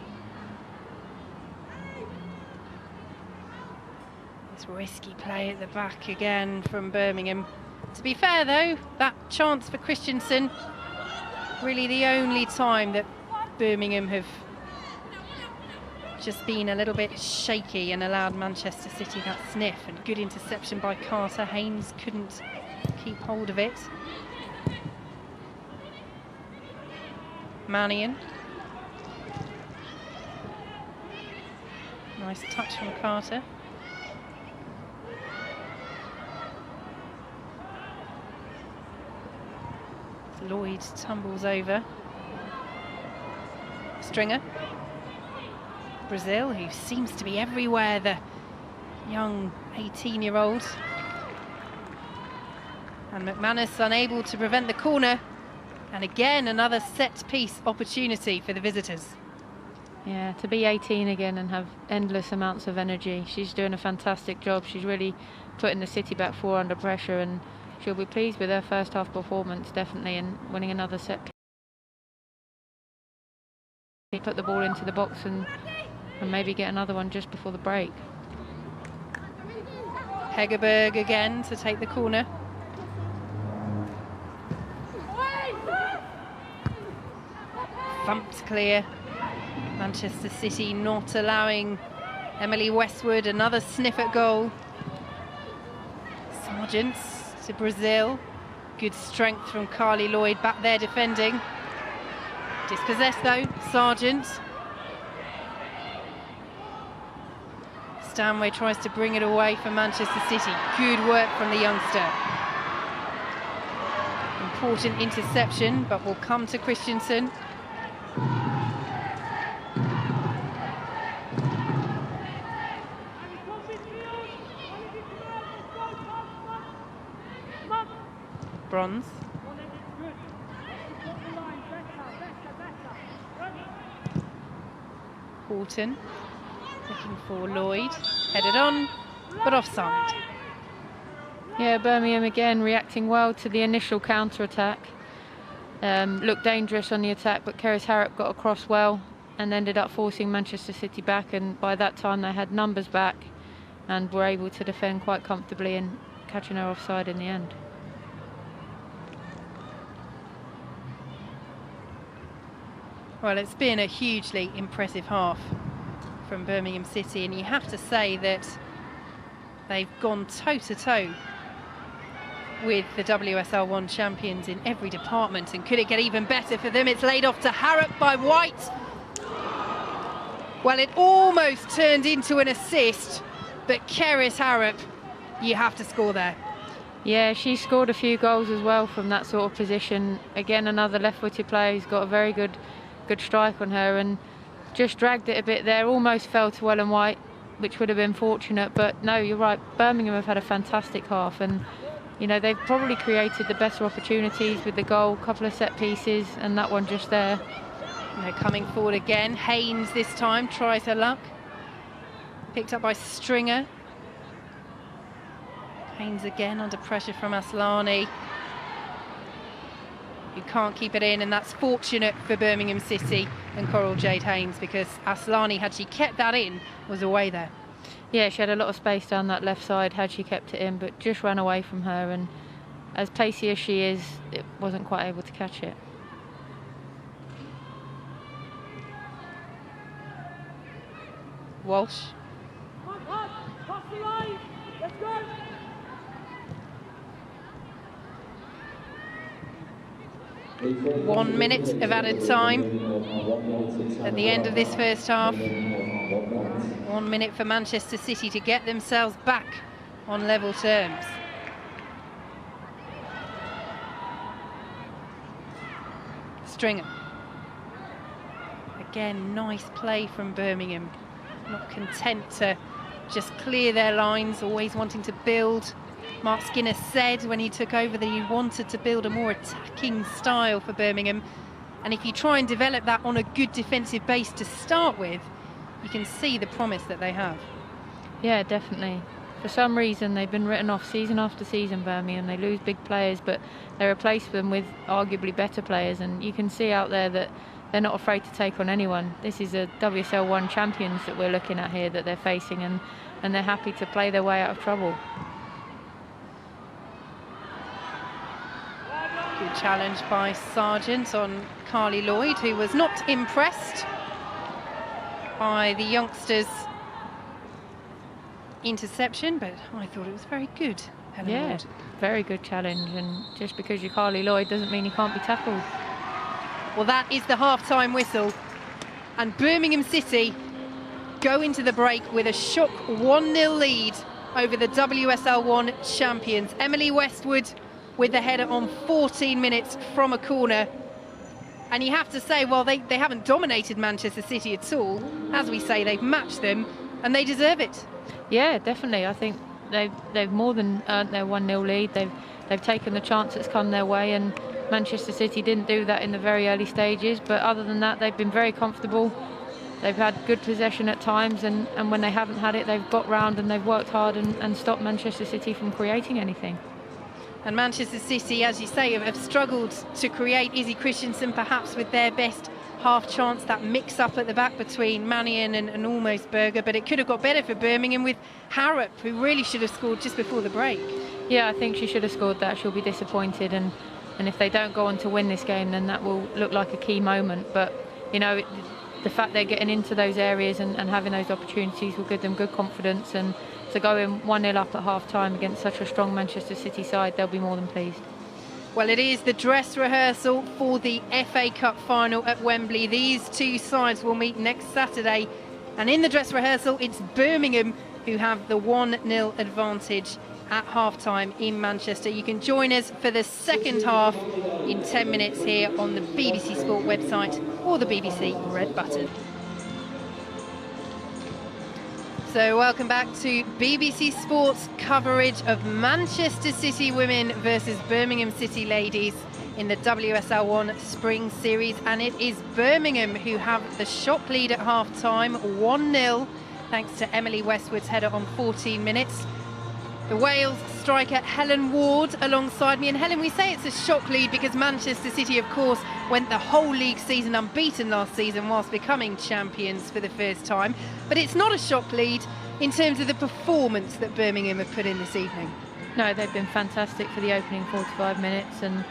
A: This risky play at the back again from Birmingham. To be fair though, that chance for Christensen, really the only time that Birmingham have just been a little bit shaky and allowed Manchester City that sniff. And good interception by Carter. Haynes couldn't keep hold of it. Mannion. Nice touch from Carter. Lloyd tumbles over. Stringer. Brazil, who seems to be everywhere, the young 18-year-old. And McManus unable to prevent the corner. And again, another set-piece opportunity for the visitors.
B: Yeah, to be 18 again and have endless amounts of energy. She's doing a fantastic job. She's really putting the City back four under pressure, and she'll be pleased with her first half performance, definitely, and winning another set. Put the ball into the box and maybe get another one just before the break.
A: Hegerberg again to take the corner. Thumped clear. Manchester City not allowing Emily Westwood another sniff at goal. Sargent to Brazil. Good strength from Carly Lloyd back there defending. Dispossessed though, Sargent. Stanway tries to bring it away for Manchester City. Good work from the youngster. Important interception, but will come to Christensen. Bronze. Horton. Looking for Lloyd. Headed on, but offside.
B: Yeah, Birmingham again reacting well to the initial counter-attack. Looked dangerous on the attack, but Keris Harrop got across well and ended up forcing Manchester City back, and by that time they had numbers back and were able to defend quite comfortably and catching her offside in the end.
A: Well, it's been a hugely impressive half from Birmingham City, and you have to say that they've gone toe-to-toe with the WSL 1 champions in every department. And could it get even better for them? It's laid off to Harrop by White. Well, it almost turned into an assist, but Keris Harrop, you have to score there.
B: Yeah, she scored a few goals as well from that sort of position. Again, another left-footed player who's got a very good strike on her, and just dragged it a bit there. Almost fell to Ellen White, which would have been fortunate. But no, you're right. Birmingham have had a fantastic half, and you know, they've probably created the better opportunities with the goal, a couple of set pieces, and that one just there.
A: And they're coming forward again. Haynes this time tries her luck. Picked up by Stringer. Haynes again under pressure from Aslani. You can't keep it in, and that's fortunate for Birmingham City and Coral Jade Haynes, because Aslani, had she kept that in, was away there.
B: Yeah, she had a lot of space down that left side had she kept it in, but just ran away from her, and as pacey as she is, it wasn't quite able to catch it.
A: Walsh.
C: Cross the line. Let's go.
A: One minute of added time at the end of this first half. 1 minute for Manchester City to get themselves back on level terms. Stringer. Again, nice play from Birmingham. Not content to just clear their lines, always wanting to build. Mark Skinner said when he took over that he wanted to build a more attacking style for Birmingham. And if you try and develop that on a good defensive base to start with, you can see the promise that they have.
B: Yeah, definitely. For some reason, they've been written off season after season, Birmingham. They lose big players, but they replace them with arguably better players. And you can see out there that they're not afraid to take on anyone. This is a WSL 1 champions that we're looking at here that they're facing, and they're happy to play their way out of trouble.
A: Good challenge by Sargent on Carly Lloyd, who was not impressed by the youngsters' interception, but I thought it was very good. Helen
B: Yeah,
A: Ward.
B: very good challenge, and just because you're Carly Lloyd doesn't mean you can't be tackled.
A: Well, that is the half-time whistle, and Birmingham City go into the break with a shock 1-0 lead over the WSL 1 champions. Emily Westwood with the header on 14 minutes from a corner. And you have to say, well, they haven't dominated Manchester City at all. As we say, they've matched them, and they deserve it.
B: Yeah, definitely. I think they've more than earned their 1-0 lead. They've taken the chance that's come their way, and Manchester City didn't do that in the very early stages. But other than that, they've been very comfortable. They've had good possession at times, and when they haven't had it, they've got round and they've worked hard and stopped Manchester City from creating anything.
A: And Manchester City, as you say, have struggled to create. Izzy Christensen perhaps with their best half chance, that mix-up at the back between Mannion and almost Berger, but it could have got better for Birmingham with Harrop, who really should have scored just before the break.
B: Yeah, I think she should have scored that. She'll be disappointed, and if they don't go on to win this game, then that will look like a key moment. But, you know, the fact they're getting into those areas and having those opportunities will give them good confidence, and to go in 1-0 up at half-time against such a strong Manchester City side, they'll be more than pleased.
A: Well, it is the dress rehearsal for the FA Cup final at Wembley. These two sides will meet next Saturday, and in the dress rehearsal, it's Birmingham who have the 1-0 advantage at half-time in Manchester. You can join us for the second half in 10 minutes here on the BBC Sport website or the BBC red button. So welcome back to BBC Sports coverage of Manchester City women versus Birmingham City ladies in the WSL Spring Series, and it is Birmingham who have the shock lead at half-time, 1-0, thanks to Emily Westwood's header on 14 minutes. The Wales striker Helen Ward alongside me. And Helen, we say it's a shock lead because Manchester City, of course, went the whole league season unbeaten last season whilst becoming champions for the first time. But it's not a shock lead in terms of the performance that Birmingham have put in this evening.
B: No, they've been fantastic for the opening 45 minutes. And,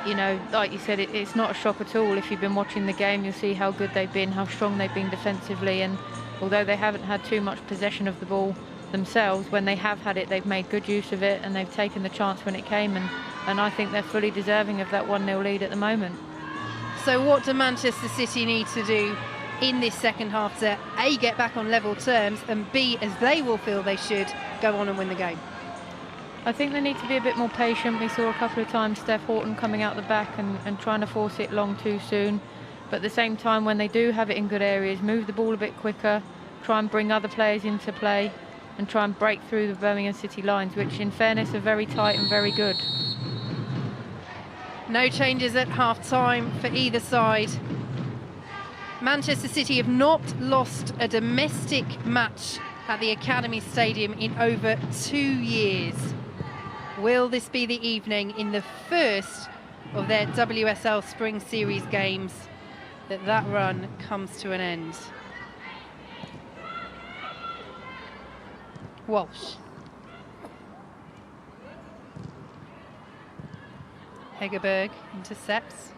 B: you know, like you said, it's not a shock at all. If you've been watching the game, you'll see how good they've been, how strong they've been defensively. And although they haven't had too much possession of the ball themselves, when they have had it, they've made good use of it and they've taken the chance when it came, and I think they're fully deserving of that 1-0 lead at the moment.
A: So what do Manchester City need to do in this second half to A, get back on level terms, and B, as they will feel they should, go on and win the game?
B: I think they need to be a bit more patient. We saw a couple of times Steph Horton coming out the back and trying to force it long too soon, but at the same time, when they do have it in good areas, move the ball a bit quicker, try and bring other players into play and try and break through the Birmingham City lines, which in fairness are very tight and very good.
A: No changes at half-time for either side. Manchester City have not lost a domestic match at the Academy Stadium in over 2 years. Will this be the evening in the first of their WSL Spring Series games that run comes to an end? Walsh. Hegerberg intercepts.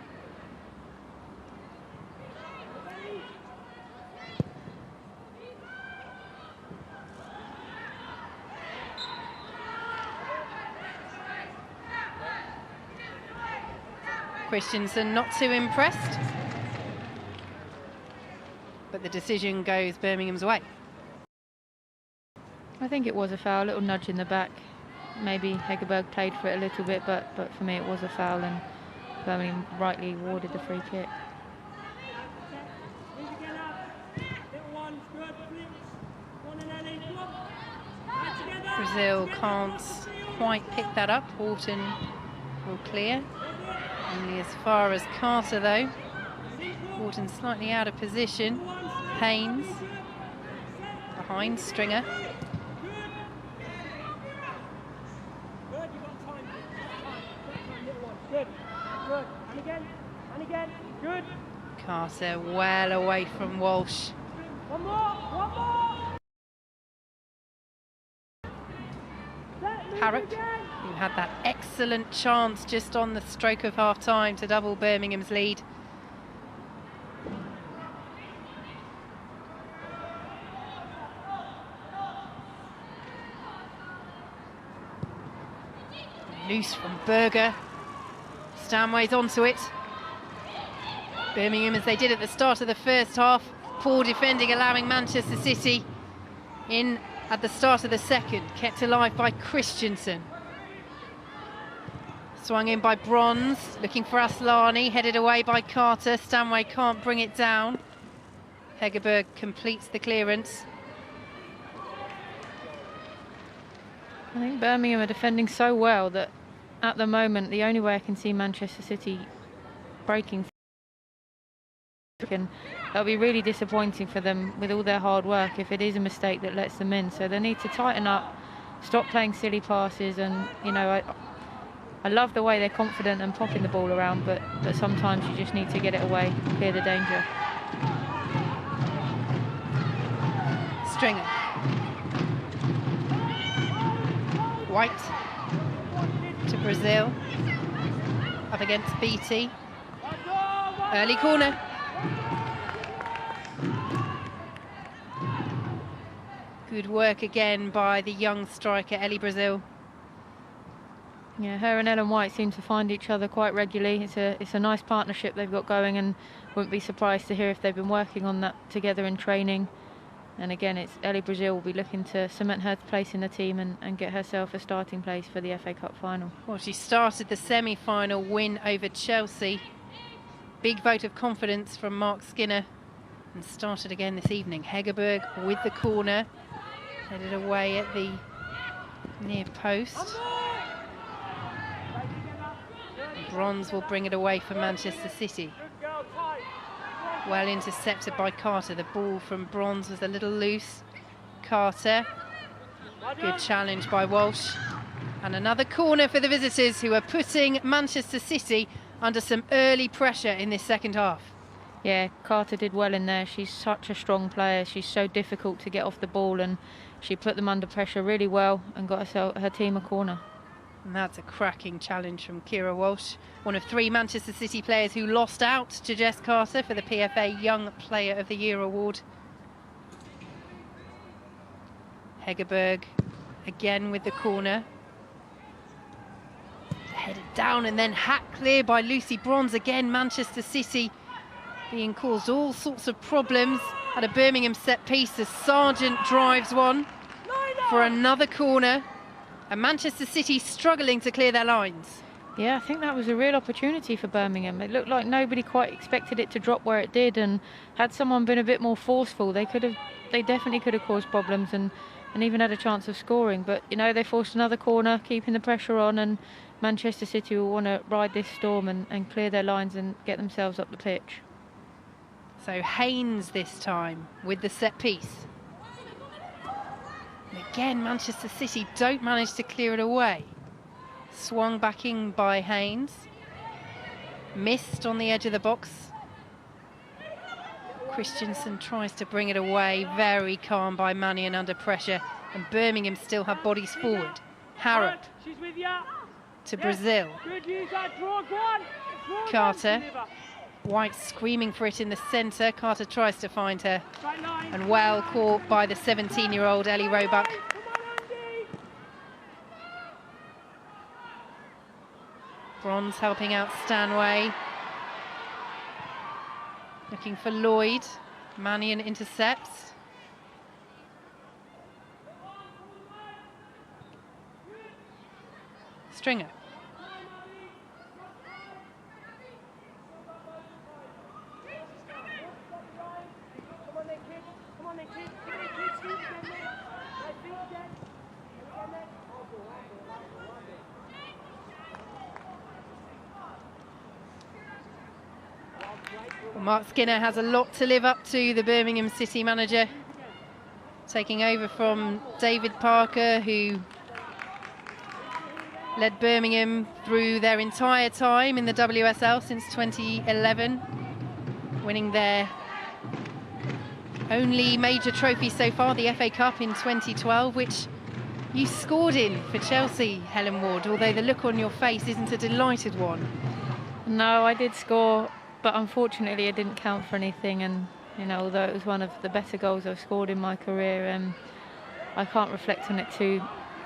A: Christensen not too impressed, but the decision goes Birmingham's way.
B: I think it was a foul, a little nudge in the back. Maybe Hegerberg played for it a little bit, but for me it was a foul, and Birmingham rightly awarded the free kick.
A: Brazil can't quite pick that up. Horton will clear. Only as far as Carter though. Horton slightly out of position. Haynes behind Stringer.
C: And again, good.
A: Carter well away from Walsh.
C: One more.
A: Parrott, who had that excellent chance just on the stroke of half-time to double Birmingham's lead. Loose from Berger. Stanway's onto it. Birmingham, as they did at the start of the first half, poor defending, allowing Manchester City in at the start of the second, kept alive by Christensen. Swung in by Bronze, looking for Aslani, headed away by Carter. Stanway can't bring it down. Hegerberg completes the clearance.
B: I think Birmingham are defending so well that at the moment the only way I can see Manchester City breaking through, and that'll be really disappointing for them with all their hard work if it is a mistake that lets them in. So they need to tighten up, stop playing silly passes, and you know, I love the way they're confident and popping the ball around, but sometimes you just need to get it away, clear the danger.
A: Stringer. White to Brazil, up against Beattie. Early corner. Good work again by the young striker Ellie Brazil.
B: Yeah, her and Ellen White seem to find each other quite regularly. It's a nice partnership they've got going, and wouldn't be surprised to hear if they've been working on that together in training. And again, it's Ellie Brazil will be looking to cement her place in the team and get herself a starting place for the FA Cup final.
A: Well, she started the semi-final win over Chelsea. Big vote of confidence from Mark Skinner, and started again this evening. Hegerberg with the corner, headed away at the near post. Bronze will bring it away for Manchester City. Well intercepted by Carter. The ball from Bronze was a little loose. Carter. Good challenge by Walsh. And another corner for the visitors, who are putting Manchester City under some early pressure in this second half.
B: Yeah, Carter did well in there. She's such a strong player. She's so difficult to get off the ball, and she put them under pressure really well and got her team a corner.
A: And that's a cracking challenge from Kira Walsh, one of 3 Manchester City players who lost out to Jess Carter for the PFA Young Player of the Year award. Hegerberg again with the corner. Headed down and then hacked clear by Lucy Bronze. Again, Manchester City being caused all sorts of problems at a Birmingham set piece as Sargent drives one for another corner. And Manchester City struggling to clear their lines.
B: Yeah, I think that was a real opportunity for Birmingham. It looked like nobody quite expected it to drop where it did, and had someone been a bit more forceful, they definitely could have caused problems and even had a chance of scoring. But, you know, they forced another corner, keeping the pressure on, and Manchester City will want to ride this storm and clear their lines and get themselves up the pitch.
A: So Haynes this time with the set piece. And again, Manchester City don't manage to clear it away. Swung back in by Haynes. Missed on the edge of the box. Christensen tries to bring it away. Very calm by Mannion under pressure. And Birmingham still have bodies forward. Harrop to Brazil. Carter. White screaming for it in the centre. Carter tries to find her. And well caught by the 17-year-old Ellie Roebuck. Bronze helping out Stanway. Looking for Lloyd. Mannion intercepts. Stringer. Well, Mark Skinner has a lot to live up to, the Birmingham City manager, taking over from David Parker, who led Birmingham through their entire time in the WSL since 2011, winning their only major trophy so far, the FA Cup in 2012, which you scored in for Chelsea, Helen Ward, although the look on your face isn't a delighted one.
B: No, I did score, but unfortunately it didn't count for anything, and you know, although it was one of the better goals I've scored in my career, I can't reflect on it too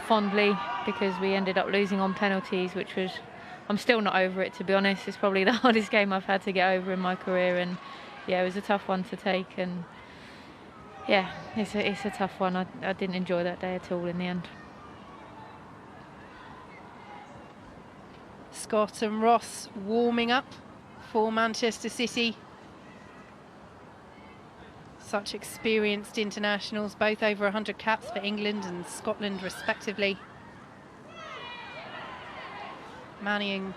B: fondly because we ended up losing on penalties, which was, I'm still not over it, to be honest. It's probably the hardest game I've had to get over in my career, and yeah, it was a tough one to take, and yeah, it's a tough one. I didn't enjoy that day at all in the end.
A: Scott and Ross warming up for Manchester City. Such experienced internationals, both over 100 caps for England and Scotland respectively. Mannion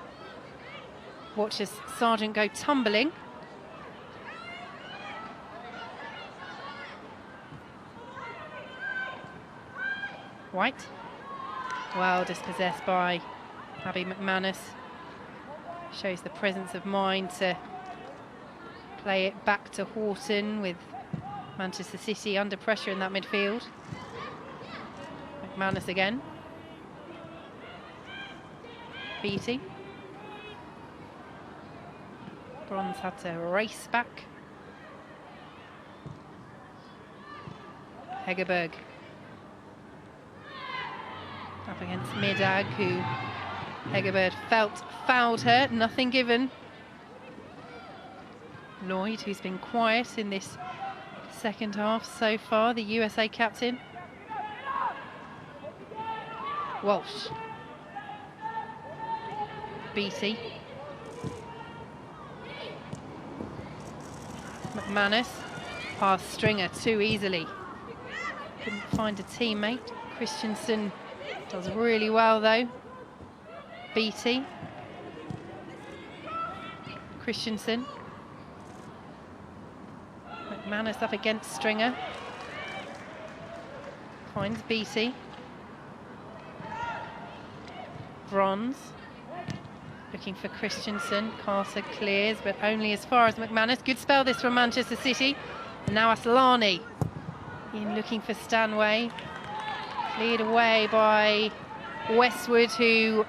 A: watches Sargent go tumbling. White, well dispossessed by Abby McManus. Shows the presence of mind to play it back to Horton with Manchester City under pressure in that midfield. McManus again. Beattie. Bronze had to race back. Hegerberg. Up against Middag, who Hegerberg felt fouled her, nothing given. Lloyd, who's been quiet in this second half so far, the USA captain. Walsh. Beattie. McManus. Past Stringer too easily. Couldn't find a teammate. Christensen does really well though. Beattie. Christensen. McManus up against Stringer. Finds Beattie. Bronze. Looking for Christensen. Carter clears, but only as far as McManus. Good spell this from Manchester City. And now Aslani in looking for Stanway. Cleared away by Westwood, who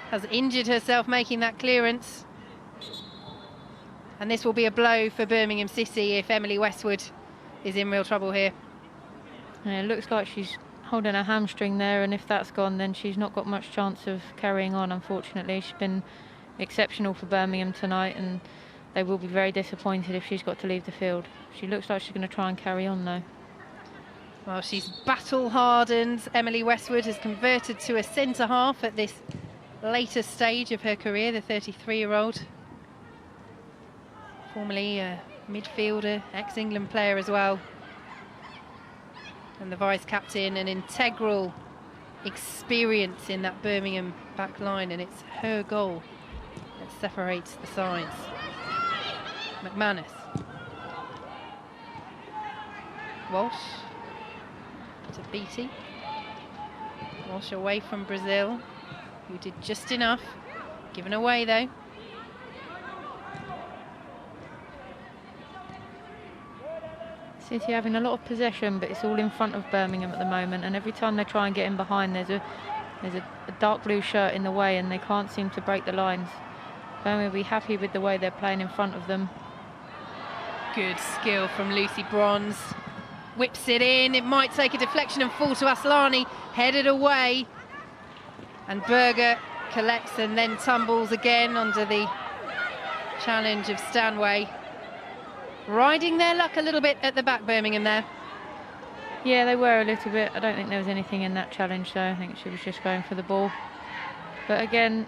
A: has injured herself making that clearance. And this will be a blow for Birmingham City if Emily Westwood is in real trouble here.
B: Yeah, it looks like she's holding her hamstring there, and if that's gone, then she's not got much chance of carrying on, unfortunately. She's been exceptional for Birmingham tonight, and they will be very disappointed if she's got to leave the field. She looks like she's going to try and carry on, though.
A: Well, she's battle-hardened. Emily Westwood has converted to a centre-half at this later stage of her career, the 33-year-old. Formerly a midfielder, ex-England player as well. And the vice-captain, an integral experience in that Birmingham back line, and it's her goal that separates the sides. McManus. Walsh to Beattie. Walsh away from Brazil, who did just enough. Given away though.
B: City having a lot of possession, but it's all in front of Birmingham at the moment, and every time they try and get in behind, there's a dark blue shirt in the way, and they can't seem to break the lines. Birmingham will be happy with the way they're playing in front of them.
A: Good skill from Lucy Bronze. Whips it in. It might take a deflection and fall to Aslani. Headed away. And Berger collects and then tumbles again under the challenge of Stanway. Riding their luck a little bit at the back, Birmingham there.
B: Yeah, they were a little bit. I don't think there was anything in that challenge, though. I think she was just going for the ball. But again,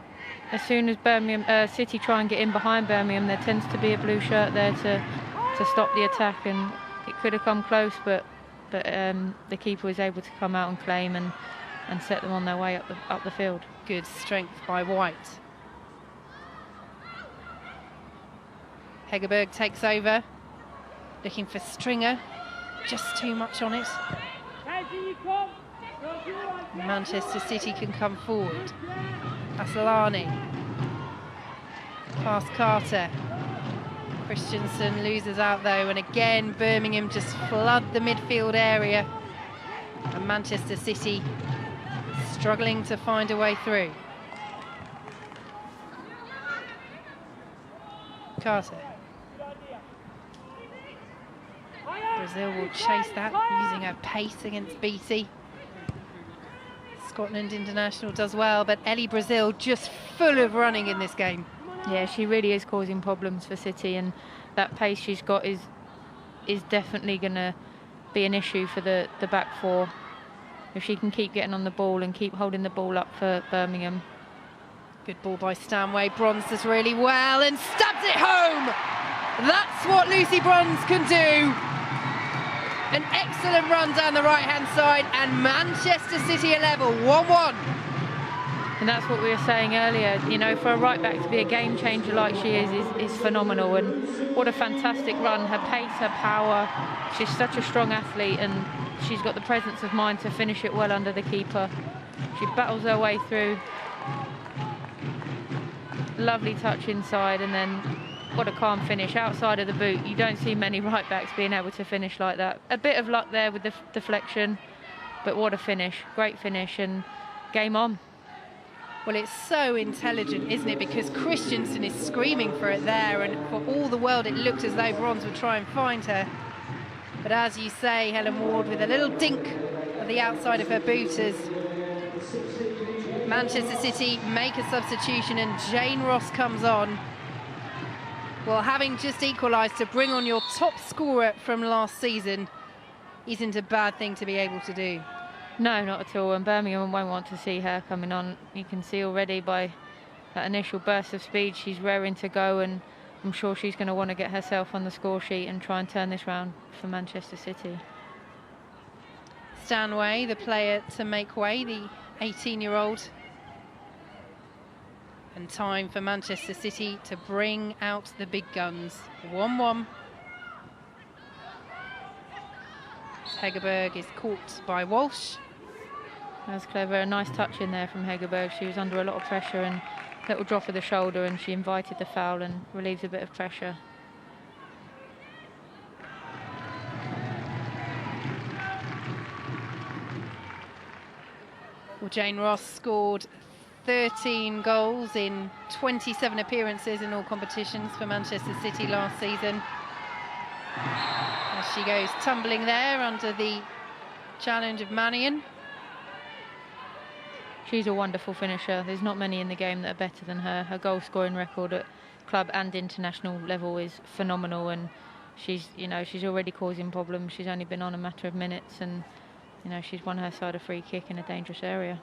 B: as soon as Birmingham City try and get in behind Birmingham, there tends to be a blue shirt there to stop the attack, and it could have come close, but the keeper was able to come out and claim and set them on their way up the field.
A: Good strength by White. Hegerberg takes over, looking for Stringer. Just too much on it. Manchester City can come forward. Aslani. Past Carter. Christensen loses out though, and again Birmingham just flood the midfield area, and Manchester City struggling to find a way through. Carter. Brazil will chase that using her pace against Beattie. Scotland international does well, but Ellie Brazil just full of running in this game.
B: Yeah, she really is causing problems for City, and that pace she's got is definitely going to be an issue for the back four. If she can keep getting on the ball and keep holding the ball up for Birmingham.
A: Good ball by Stanway. Bronze does really well and stabs it home. That's what Lucy Bronze can do. An excellent run down the right-hand side, and Manchester City are level, 1-1.
B: And that's what we were saying earlier, you know, for a right back to be a game changer like she is phenomenal, and what a fantastic run. Her pace, her power, she's such a strong athlete, and she's got the presence of mind to finish it well under the keeper. She battles her way through. Lovely touch inside, and then what a calm finish outside of the boot. You don't see many right backs being able to finish like that. A bit of luck there with the deflection, but what a finish. Great finish, and game on.
A: Well, it's so intelligent, isn't it? Because Christensen is screaming for it there, and for all the world it looked as though Bronze would try and find her. But as you say, Helen Ward with a little dink of the outside of her boot as Manchester City make a substitution, and Jane Ross comes on. Well, having just equalised, to bring on your top scorer from last season isn't a bad thing to be able to do.
B: No, not at all, and Birmingham won't want to see her coming on. You can see already by that initial burst of speed, she's raring to go, and I'm sure she's going to want to get herself on the score sheet and try and turn this round for Manchester City.
A: Stanway, the player to make way, the 18-year-old. And time for Manchester City to bring out the big guns. 1-1. Hegerberg is caught by Walsh.
B: That's clever. A nice touch in there from Hegerberg. She was under a lot of pressure and little drop of the shoulder, and she invited the foul and relieves a bit of pressure.
A: Well, Jane Ross scored 13 goals in 27 appearances in all competitions for Manchester City last season. As she goes tumbling there under the challenge of Mannion.
B: She's a wonderful finisher. There's not many in the game that are better than her. Her goal scoring record at club and international level is phenomenal, and she's already causing problems. She's only been on a matter of minutes, and she's won her side a free kick in a dangerous area.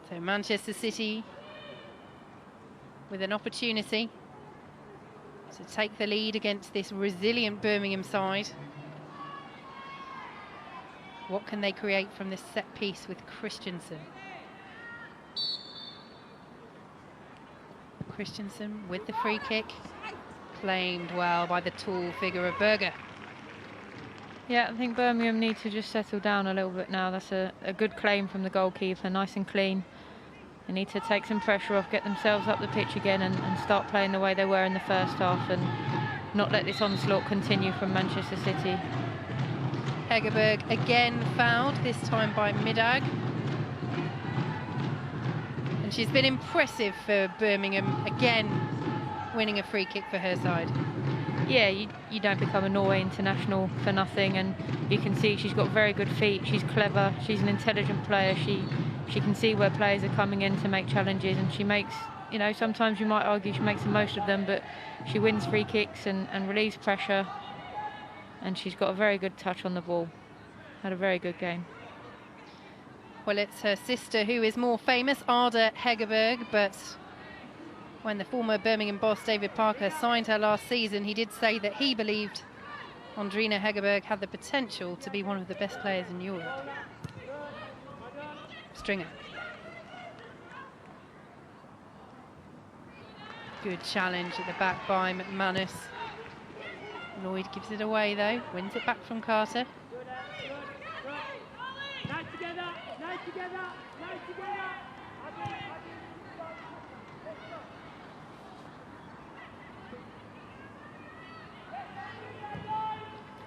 A: So Manchester City with an opportunity to take the lead against this resilient Birmingham side. What can they create from this set piece with Christensen? Christensen with the free kick, claimed well by the tall figure of Berger.
B: Yeah, I think Birmingham need to just settle down a little bit now. That's a good claim from the goalkeeper, nice and clean. They need to take some pressure off, get themselves up the pitch again, and start playing the way they were in the first half, and not let this onslaught continue from Manchester City.
A: Hegerberg again fouled, this time by Middag. And she's been impressive for Birmingham, again winning a free kick for her side.
B: Yeah, you don't become a Norway international for nothing, and you can see she's got very good feet. She's clever, she's an intelligent player. She can see where players are coming in to make challenges, and she makes, sometimes you might argue she makes the most of them, but she wins free kicks and relieves pressure. And she's got a very good touch on the ball. Had a very good game.
A: Well, it's her sister who is more famous, Ada Hegerberg, but when the former Birmingham boss David Parker signed her last season, he did say that he believed Andrina Hegerberg had the potential to be one of the best players in Europe. Stringer. Good challenge at the back by McManus. Lloyd gives it away though, wins it back from Carter.
C: Nice together, nice together, nice together.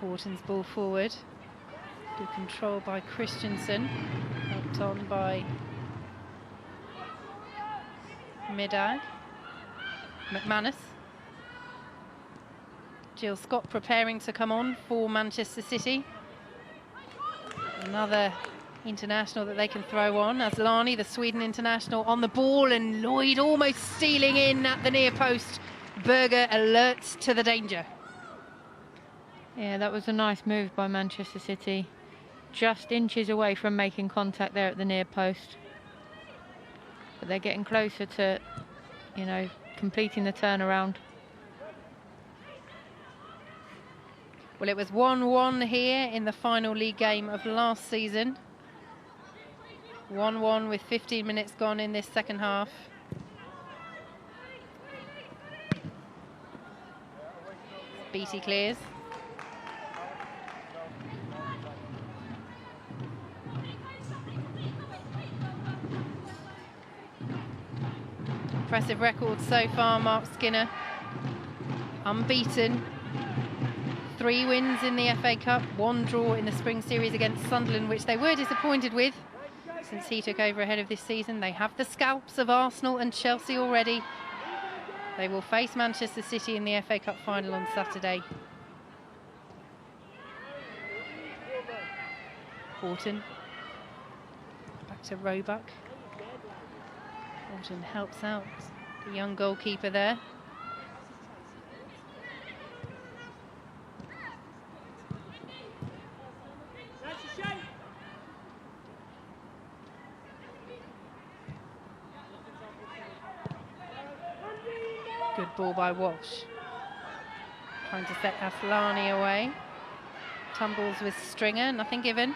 A: Horton's ball forward. Good control by Christensen. Helped on by Middag. McManus. Jill Scott preparing to come on for Manchester City. Another international that they can throw on. Asllani, the Sweden international, on the ball, and Lloyd almost stealing in at the near post. Berger alerts to the danger.
B: Yeah, that was a nice move by Manchester City. Just inches away from making contact there at the near post. But they're getting closer to, completing the turnaround.
A: Well, it was 1-1 here in the final league game of last season. 1-1 with 15 minutes gone in this second half. Beattie clears. Impressive record so far, Mark Skinner. Unbeaten. 3 wins in the FA Cup, 1 draw in the Spring Series against Sunderland, which they were disappointed with since he took over ahead of this season. They have the scalps of Arsenal and Chelsea already. They will face Manchester City in the FA Cup final on Saturday. Horton. Back to Roebuck. Horton helps out the young goalkeeper there. Good ball by Walsh. Trying to set Asllani away. Tumbles with Stringer, nothing given.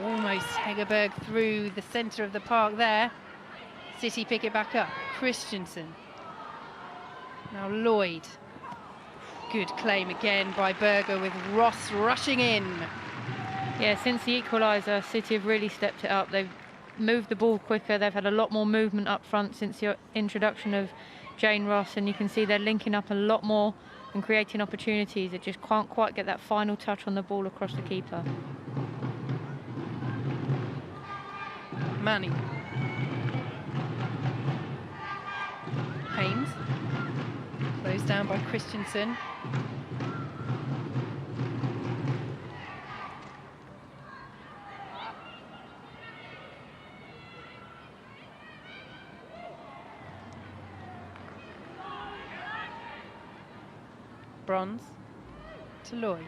A: Almost Hegerberg through the centre of the park there. City pick it back up. Christensen. Now Lloyd. Good claim again by Berger with Ross rushing in.
B: Yeah, since the equaliser, City have really stepped it up. They've moved the ball quicker. They've had a lot more movement up front since the introduction of Jane Ross, and you can see they're linking up a lot more and creating opportunities. They just can't quite get that final touch on the ball across the keeper.
A: Manning. Haynes. Closed down by Christensen. Bronze to Lloyd.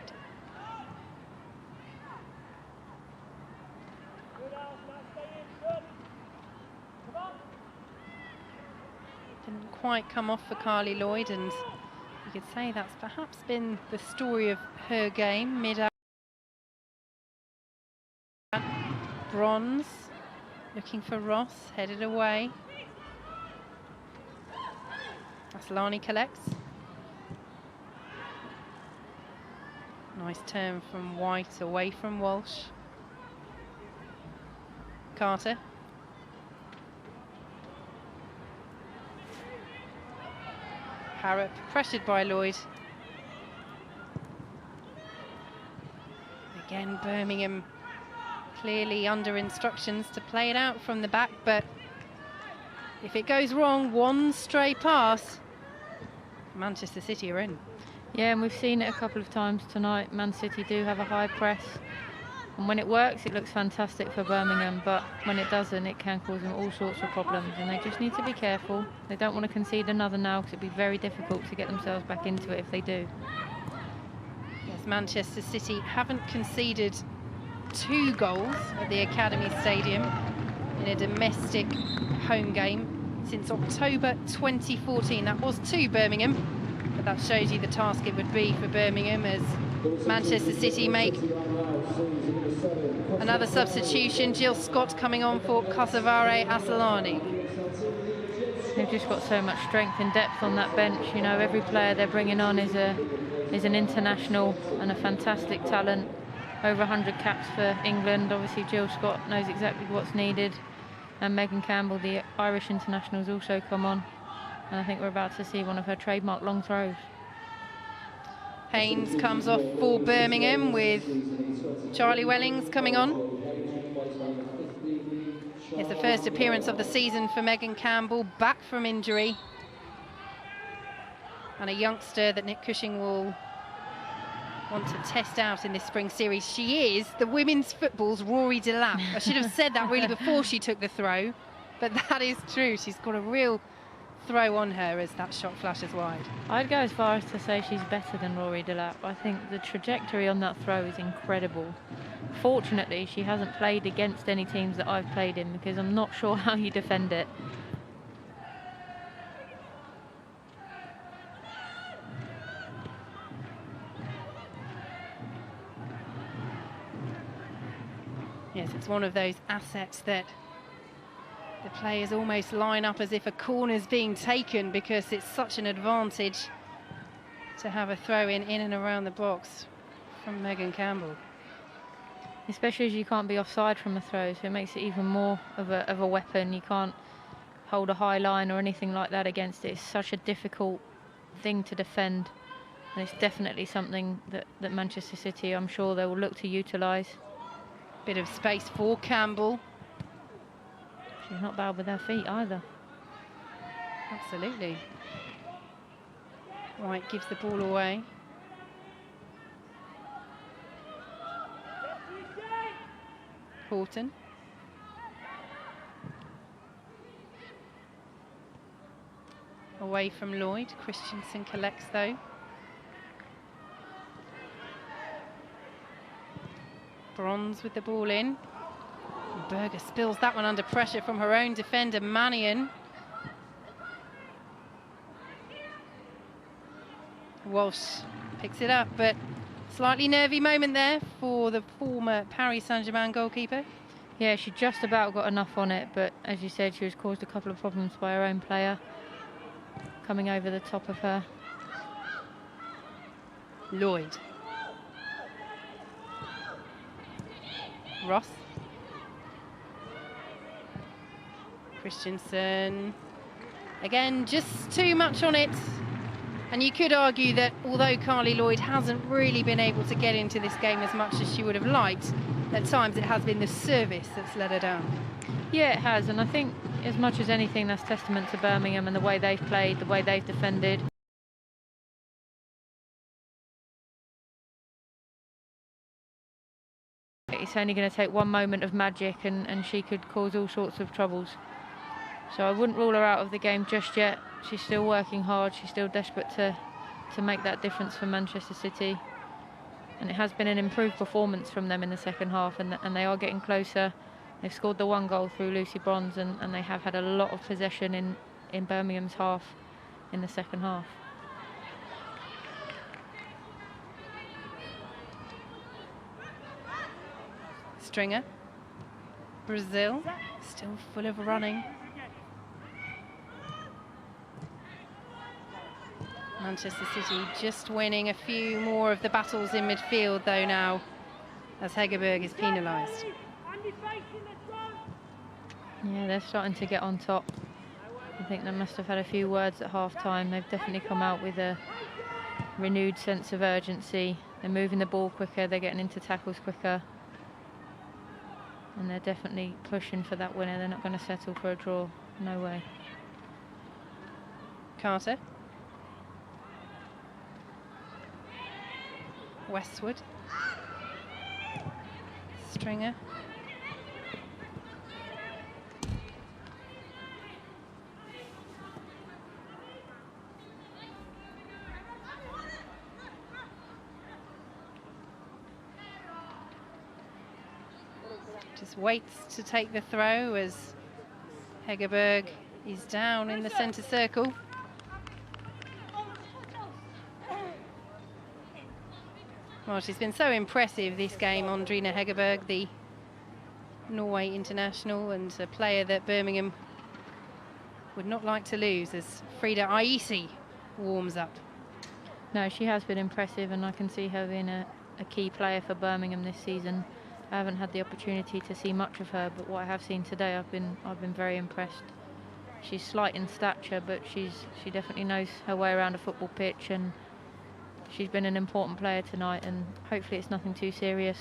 A: Didn't quite come off for Carly Lloyd, and you could say that's perhaps been the story of her game. Mid-out. Bronze looking for Ross, headed away. Aslani collects. Nice turn from White away from Walsh. Carter. Harrop pressured by Lloyd. Again, Birmingham clearly under instructions to play it out from the back, but if it goes wrong, one stray pass, Manchester City are in.
B: Yeah, and we've seen it a couple of times tonight. Man City do have a high press, and when it works, it looks fantastic for Birmingham, but when it doesn't, it can cause them all sorts of problems, and they just need to be careful. They don't want to concede another now, because it'd be very difficult to get themselves back into it if they do.
A: Yes, Manchester City haven't conceded 2 goals at the Academy Stadium in a domestic home game since October 2014. That was 2 Birmingham, but that shows you the task it would be for Birmingham as Manchester City make another substitution. Jill Scott coming on for Kasavare Asalani.
B: They've just got so much strength and depth on that bench. You know, every player they're bringing on is an international and a fantastic talent. Over 100 caps for England. Obviously, Jill Scott knows exactly what's needed. And Megan Campbell, the Irish international, has also come on. And I think we're about to see one of her trademark long throws.
A: Haynes comes off for Birmingham with Charlie Wellings coming on. It's the first appearance of the season for Megan Campbell, back from injury. And a youngster that Nick Cushing will want to test out in this spring series. She is the women's football's Rory Delap. I should have said that really before she took the throw, but that is true. She's got a real throw on her as that shot flashes wide.
B: I'd go as far as to say she's better than Rory Delap. I think the trajectory on that throw is incredible. Fortunately, she hasn't played against any teams that I've played in, because I'm not sure how you defend it.
A: Yes, it's one of those assets that the players almost line up as if a corner's being taken, because it's such an advantage to have a throw in and around the box from Megan Campbell.
B: Especially as you can't be offside from a throw, so it makes it even more of a weapon. You can't hold a high line or anything like that against it. It's such a difficult thing to defend, and it's definitely something that Manchester City, I'm sure they will look to utilise.
A: Bit of space for Campbell.
B: She's not bad with her feet either.
A: Absolutely. White gives the ball away. Horton. Away from Lloyd. Christensen collects though. Bronze with the ball in. Berger spills that one under pressure from her own defender, Mannion. Walsh picks it up, but Slightly nervy moment there for the former Paris Saint-Germain goalkeeper.
B: Yeah, she just about got enough on it, but as you said, she was caused a couple of problems by her own player coming over the top of her.
A: Lloyd. Ross. Christensen. Again, just too much on it. And you could argue that although Carly Lloyd hasn't really been able to get into this game as much as she would have liked, at times it has been the service that's let her down.
B: Yeah, it has, and I think as much as anything that's testament to Birmingham and the way they've played, the way they've defended. It's only going to take one moment of magic and she could cause all sorts of troubles. So I wouldn't rule her out of the game just yet. She's still working hard, she's still desperate to make that difference for Manchester City. And it has been an improved performance from them in the second half, and they are getting closer. They've scored the one goal through Lucy Bronze, and they have had a lot of possession in Birmingham's half in the second half.
A: Stringer. Brazil, still full of running. Manchester City just winning a few more of the battles in midfield though now, as Hegerberg is penalised.
B: Yeah, they're starting to get on top. I think they must have had a few words at half-time. They've definitely come out with a renewed sense of urgency. They're moving the ball quicker, they're getting into tackles quicker. And they're definitely pushing for that winner. They're not going to settle for a draw. No way.
A: Carter. Westwood. Stringer. Just waits to take the throw as Hegerberg is down in the centre circle. Well, she's been so impressive this game, Andrina Hegerberg, the Norway international, and a player that Birmingham would not like to lose as Frida Aisi warms up.
B: No, she has been impressive, and I can see her being a key player for Birmingham this season. I haven't had the opportunity to see much of her, but what I have seen today, I've been very impressed. She's slight in stature, but she definitely knows her way around a football pitch, and she's been an important player tonight, and hopefully it's nothing too serious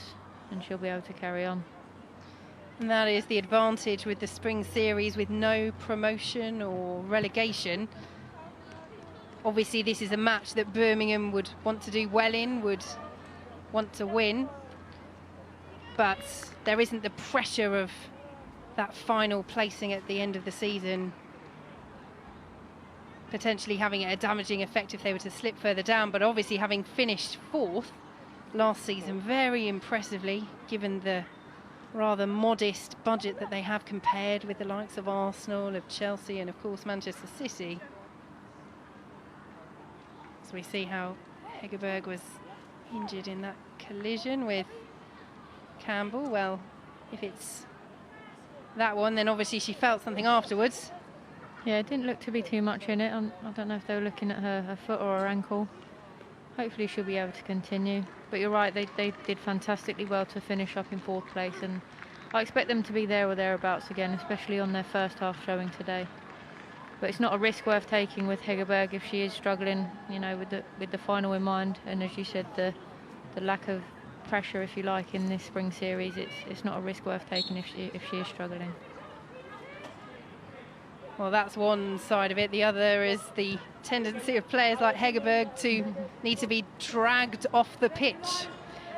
B: and she'll be able to carry on.
A: And that is the advantage with the Spring Series, with no promotion or relegation. Obviously this is a match that Birmingham would want to do well in, would want to win, but there isn't the pressure of that final placing at the end of the season potentially having a damaging effect if they were to slip further down. But obviously having finished fourth last season very impressively, given the rather modest budget that they have compared with the likes of Arsenal, of Chelsea and of course Manchester City. So we see how Hegerberg was injured in that collision with Campbell. Well, if it's that one, then obviously she felt something afterwards.
B: Yeah, it didn't look to be too much in it. I don't know if they were looking at her foot or her ankle. Hopefully she'll be able to continue. But you're right, they did fantastically well to finish up in fourth place, and I expect them to be there or thereabouts again, especially on their first half showing today. But it's not a risk worth taking with Hegerberg if she is struggling, you know, with the final in mind. And as you said, the lack of pressure, if you like, in this Spring Series, it's not a risk worth taking if she is struggling.
A: Well, that's one side of it. The other is the tendency of players like Hegerberg to need to be dragged off the pitch.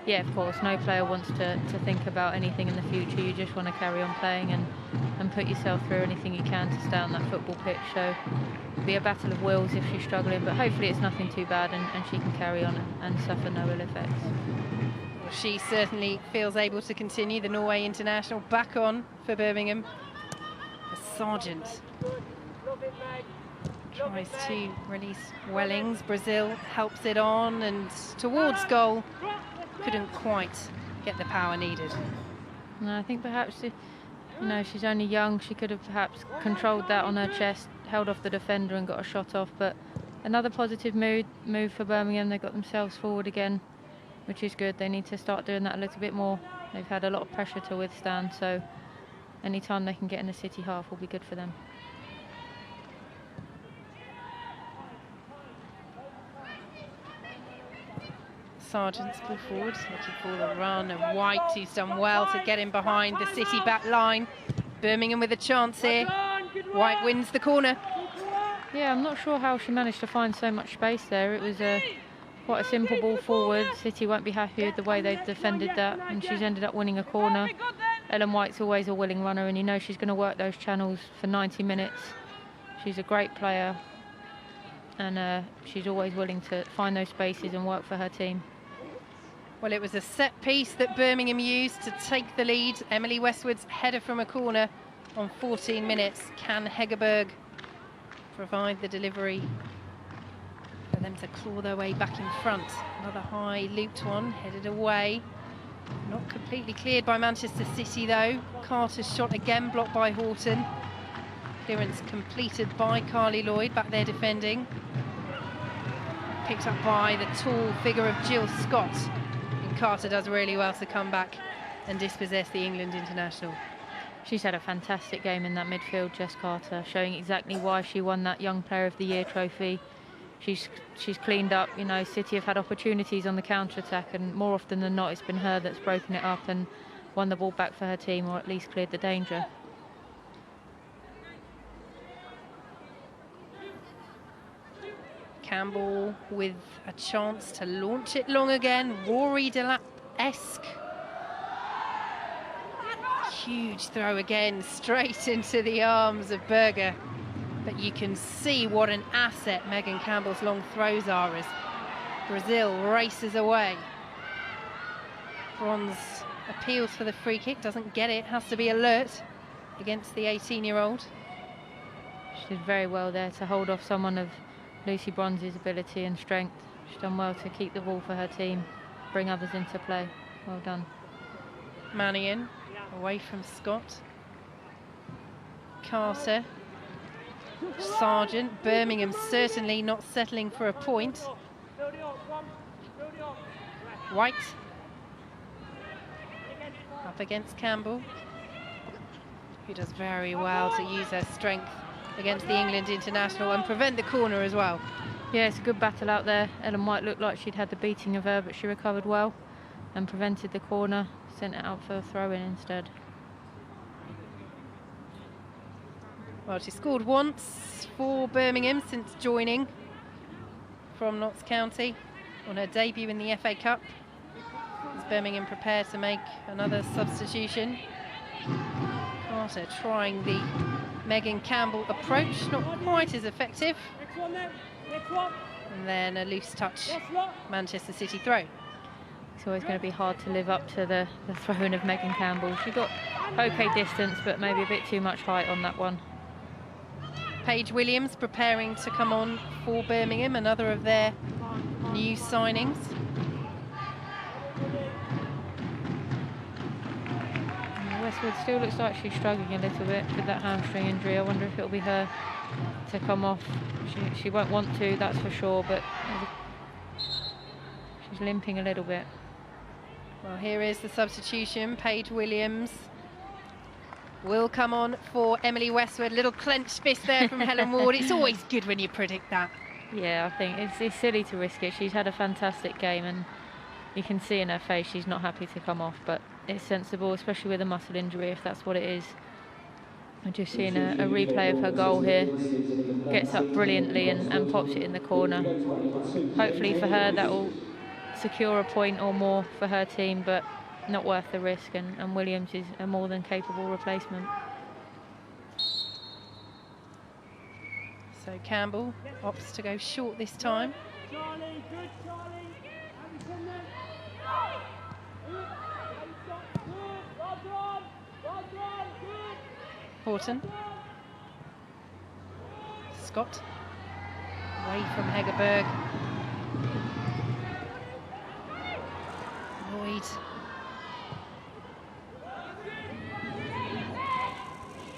B: Yeah, of course. No player wants to think about anything in the future. You just want to carry on playing and put yourself through anything you can to stay on that football pitch. So it'll be a battle of wills if she's struggling, but hopefully it's nothing too bad and she can carry on and suffer no ill effects.
A: Well, she certainly feels able to continue. The Norway international back on for Birmingham. Sargent. Tries to release Wellings. Brazil helps it on and towards goal. Couldn't quite get the power needed.
B: No, I think perhaps, you know, she's only young. She could have perhaps controlled that on her chest, held off the defender and got a shot off. But another positive move for Birmingham. They got themselves forward again, which is good. They need to start doing that a little bit more. They've had a lot of pressure to withstand, so any time they can get in the City half will be good for them.
A: Sargent's pulled forward, looking for the run, and White, who's done well to get in behind the City back line. Birmingham with a chance here. White wins the corner.
B: Yeah, I'm not sure how she managed to find so much space there. It was quite a simple ball forward. City won't be happy with the way they've defended that, and she's ended up winning a corner. Ellen White's always a willing runner, and you know she's going to work those channels for 90 minutes. She's a great player, and she's always willing to find those spaces and work for her team.
A: Well, it was a set piece that Birmingham used to take the lead. Emily Westwood's header from a corner on 14 minutes. Can Hegerberg provide the delivery for them to claw their way back in front? Another high looped one, headed away. Not completely cleared by Manchester City though. Carter's shot again blocked by Horton. Clearance completed by Carly Lloyd back there defending. Picked up by the tall figure of Jill Scott. Carter does really well to come back and dispossess the England international.
B: She's had a fantastic game in that midfield, Jess Carter, showing exactly why she won that Young Player of the Year trophy. She's cleaned up. You know, City have had opportunities on the counter-attack, and more often than not it's been her that's broken it up and won the ball back for her team, or at least cleared the danger.
A: Campbell with a chance to launch it long again. Rory Delap-esque. Huge throw again, straight into the arms of Berger. But you can see what an asset Megan Campbell's long throws are as Brazil races away. Bronze appeals for the free kick, doesn't get it, has to be alert against the 18-year-old.
B: She did very well there to hold off someone of Lucy Bronze's ability and strength. She's done well to keep the ball for her team, bring others into play. Well done.
A: Mannion away from Scott. Carter. Sargent. Birmingham certainly not settling for a point. White. Up against Campbell, who does very well to use her strength against the England international and prevent the corner as well.
B: Yeah, it's a good battle out there. Ellen White looked like she'd had the beating of her, but she recovered well and prevented the corner, sent it out for a throw-in instead.
A: Well, she scored once for Birmingham since joining from Notts County on her debut in the FA Cup. Is Birmingham prepared to make another substitution? Carter trying the Megan Campbell approach, not quite as effective. And then a loose touch, Manchester City throw.
B: It's always going to be hard to live up to the throw-in of Megan Campbell. She got okay distance, but maybe a bit too much height on that one.
A: Paige Williams preparing to come on for Birmingham, another of their new signings.
B: Westwood still looks like she's struggling a little bit with that hamstring injury. I wonder if it'll be her to come off. She won't want to, that's for sure, but she's limping a little bit.
A: Well, here is the substitution. Paige Williams will come on for Emily Westwood. Little clenched fist there from Helen Ward. It's always good when you predict that.
B: Yeah, I think it's silly to risk it. She's had a fantastic game, and you can see in her face she's not happy to come off, but it's sensible, especially with a muscle injury, if that's what it is. I'm just seeing a replay of her goal here. Gets up brilliantly and pops it in the corner. Hopefully for her that will secure a point or more for her team, but not worth the risk, and Williams is a more than capable replacement.
A: So Campbell opts to go short this time.
C: Charlie, good Charlie.
A: Horton. Scott. Away from Hegerberg. Lloyd.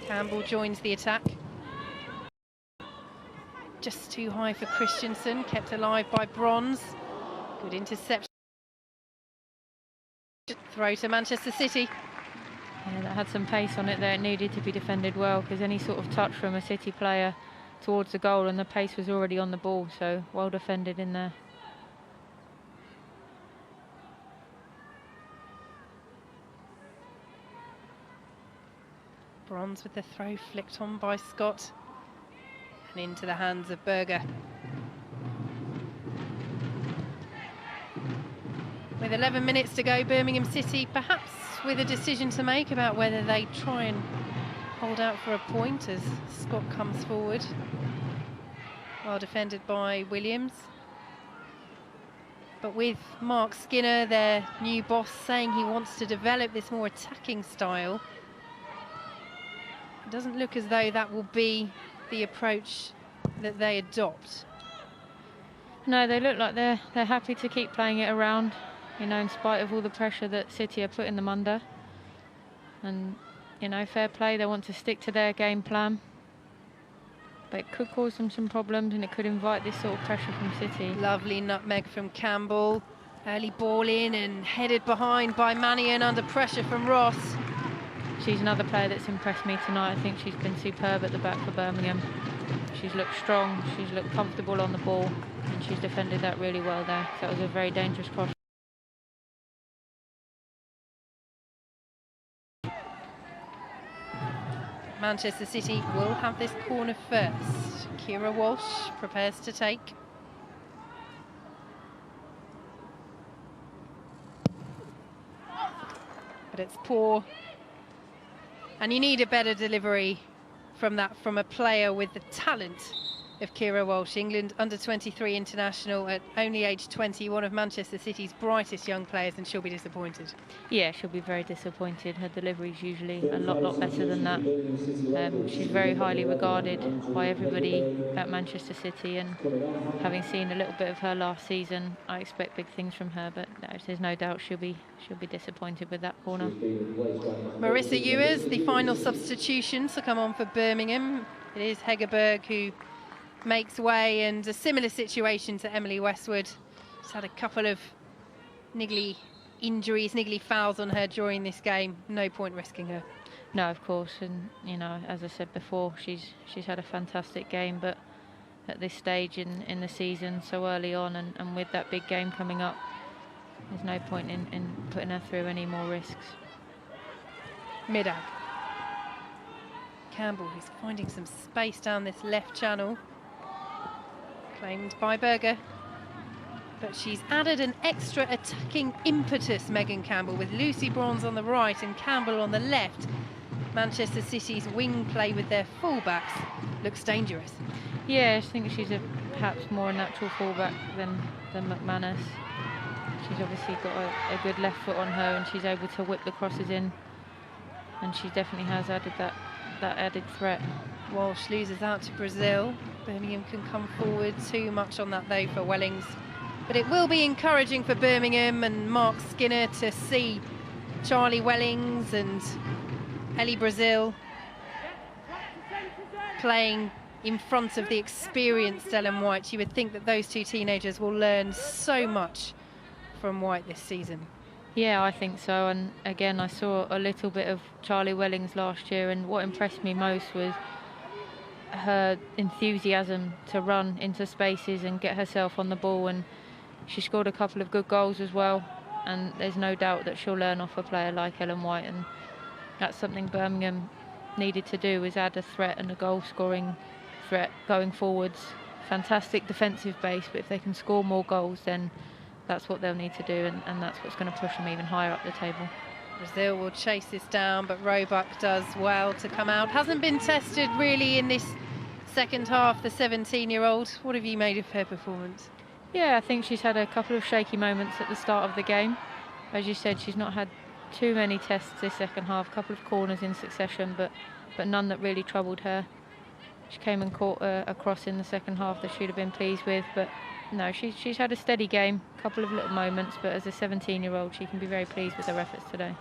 A: Campbell joins the attack. Just too high for Christensen, kept alive by Bronze. Good interception. Throw to Manchester City.
B: Yeah, that had some pace on it there. It needed to be defended well, because any sort of touch from a City player towards the goal, and the pace was already on the ball, so well defended in there.
A: Bronze with the throw flicked on by Scott and into the hands of Berger. With 11 minutes to go, Birmingham City perhaps with a decision to make about whether they try and hold out for a point as Scott comes forward. Well defended by Williams. But with Mark Skinner, their new boss, saying he wants to develop this more attacking style, it doesn't look as though that will be the approach that they adopt.
B: No, they look like they're happy to keep playing it around, you know, in spite of all the pressure that City are putting them under. And, you know, fair play, they want to stick to their game plan. But it could cause them some problems, and it could invite this sort of pressure from City.
A: Lovely nutmeg from Campbell. Early ball in and headed behind by Mannion under pressure from Ross.
B: She's another player that's impressed me tonight. I think she's been superb at the back for Birmingham. She's looked strong, she's looked comfortable on the ball, and she's defended that really well there. So that was a very dangerous cross.
A: Manchester City will have this corner first. Kira Walsh prepares to take. But it's poor. And you need a better delivery from a player with the talent of Kira Walsh. England under-23 international at only age 20, one of Manchester City's brightest young players, and she'll be disappointed.
B: Yeah, she'll be very disappointed. Her delivery's usually a lot better than that. She's very highly regarded by everybody at Manchester City, and having seen a little bit of her last season, I expect big things from her, but there's no doubt she'll be disappointed with that corner.
A: Marissa Ewers, the final substitution to come on for Birmingham. It is Hegerberg who makes way, and a similar situation to Emily Westwood. She's had a couple of niggly injuries, niggly fouls on her during this game. No point risking her.
B: No, of course, and you know, as I said before, she's had a fantastic game, but at this stage in the season, so early on, and with that big game coming up, there's no point in putting her through any more risks.
A: Middag. Campbell, who's finding some space down this left channel. Claimed by Berger. But she's added an extra attacking impetus, Megan Campbell, with Lucy Bronze on the right and Campbell on the left. Manchester City's wing play with their fullbacks looks dangerous.
B: Yeah, I think she's perhaps more a natural fullback than McManus. She's obviously got a good left foot on her, and she's able to whip the crosses in, and she definitely has added that added threat.
A: Walsh loses out to Brazil. Birmingham can come forward too much on that though for Wellings. But it will be encouraging for Birmingham and Mark Skinner to see Charlie Wellings and Ellie Brazil playing in front of the experienced Ellen White. You would think that those two teenagers will learn so much from White this season.
B: Yeah, I think so. And again, I saw a little bit of Charlie Wellings last year, and what impressed me most was her enthusiasm to run into spaces and get herself on the ball, and she scored a couple of good goals as well, and there's no doubt that she'll learn off a player like Ellen White, and that's something Birmingham needed to do, was add a threat and a goal scoring threat going forwards. Fantastic defensive base, but if they can score more goals, then that's what they'll need to do, and that's what's going to push them even higher up the table.
A: Brazil will chase this down, but Roebuck does well to come out. Hasn't been tested really in this second half, the 17-year-old. What have you made of her performance?
B: Yeah, I think she's had a couple of shaky moments at the start of the game. As you said, she's not had too many tests this second half, a couple of corners in succession, but none that really troubled her. She came and caught a cross in the second half that she'd have been pleased with, but no, she's had a steady game, a couple of little moments, but as a 17-year-old, she can be very pleased with her efforts today.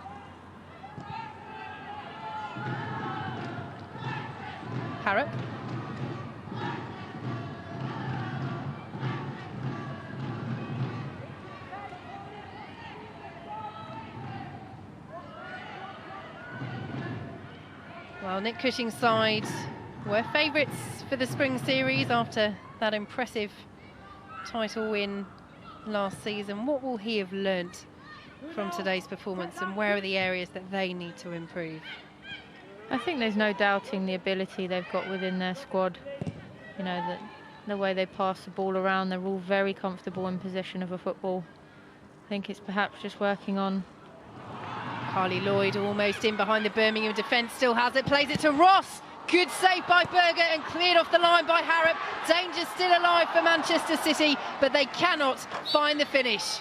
A: Harrop. Well, Nick Cushing's side were favourites for the Spring Series after that impressive title win last season. What will he have learnt from today's performance, and where are the areas that they need to improve?
B: I think there's no doubting the ability they've got within their squad. You know, the way they pass the ball around, they're all very comfortable in possession of a football. I think it's perhaps just working on.
A: Carly Lloyd almost in behind the Birmingham defence, still has it, plays it to Ross. Good save by Berger and cleared off the line by Harrop. Danger still alive for Manchester City, but they cannot find the finish.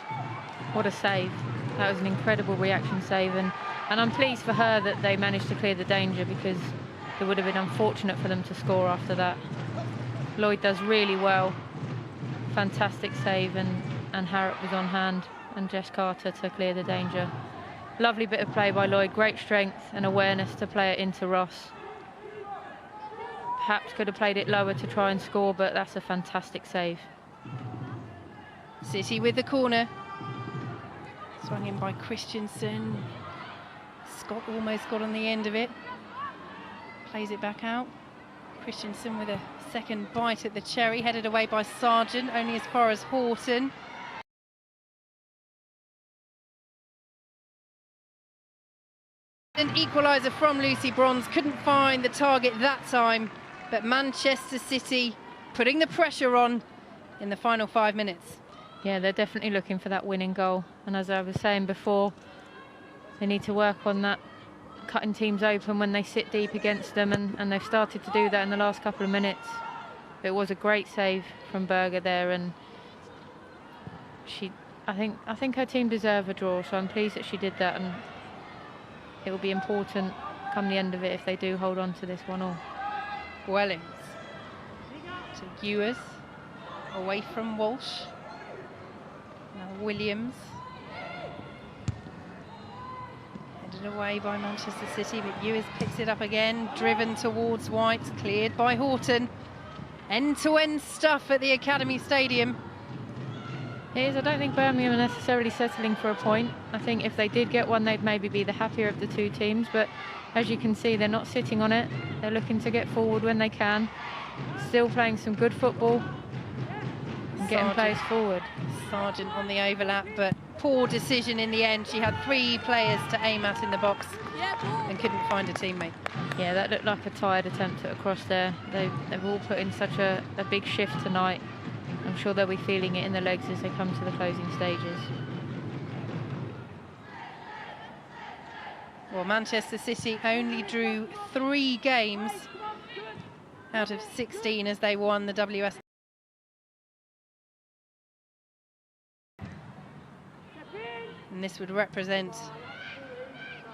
B: What a save. That was an incredible reaction save, and I'm pleased for her that they managed to clear the danger, because it would have been unfortunate for them to score after that. Lloyd does really well. Fantastic save, and Harrop was on hand, and Jess Carter to clear the danger. Lovely bit of play by Lloyd, great strength and awareness to play it into Ross. Perhaps could have played it lower to try and score, but that's a fantastic save.
A: City with the corner. Swung in by Christensen. Scott almost got on the end of it. Plays it back out. Christensen with a second bite at the cherry, headed away by Sargent, only as far as Horton. An equaliser from Lucy Bronze, couldn't find the target that time, but Manchester City putting the pressure on in the final 5 minutes.
B: Yeah, they're definitely looking for that winning goal, and as I was saying before, they need to work on that, cutting teams open when they sit deep against them, and they've started to do that in the last couple of minutes. It was a great save from Berger there, and I think her team deserve a draw, so I'm pleased that she did that, and it will be important come the end of it if they do hold on to this 1-1.
A: Wellings to Ewers, away from Walsh. Now Williams. Headed away by Manchester City, but Ewers picks it up again, driven towards White, cleared by Horton. End-to-end stuff at the Academy Stadium.
B: It is. I don't think Birmingham are necessarily settling for a point. I think if they did get one, they'd maybe be the happier of the two teams, but as you can see, they're not sitting on it. They're looking to get forward when they can. Still playing some good football and getting players forward.
A: Sargent on the overlap, but poor decision in the end. She had 3 players to aim at in the box and couldn't find a teammate.
B: Yeah, that looked like a tired attempt at a cross there. They've all put in such a big shift tonight. I'm sure they'll be feeling it in the legs as they come to the closing stages.
A: Well, Manchester City only drew 3 games out of 16 as they won the WSL. And this would represent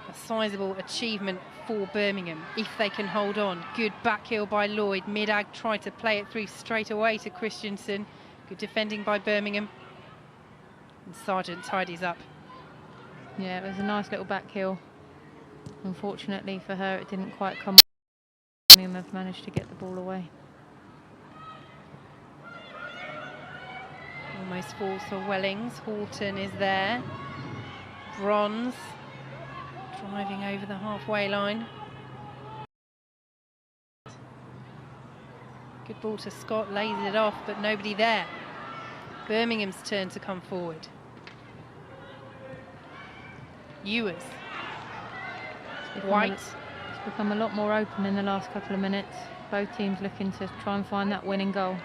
A: a sizable achievement for Birmingham if they can hold on. Good back heel by Lloyd. Midag tried to play it through straight away to Christensen. Good defending by Birmingham. And Sargent tidies up.
B: Yeah, it was a nice little back heel. Unfortunately for her, it didn't quite come. Birmingham have managed to get the ball away.
A: Almost falls for Wellings. Horton is there. Bronze driving over the halfway line. Good ball to Scott, lays it off, but nobody there. Birmingham's turn to come forward. Ewers. White.
B: It's become a lot more open in the last couple of minutes. Both teams looking to try and find that winning goal.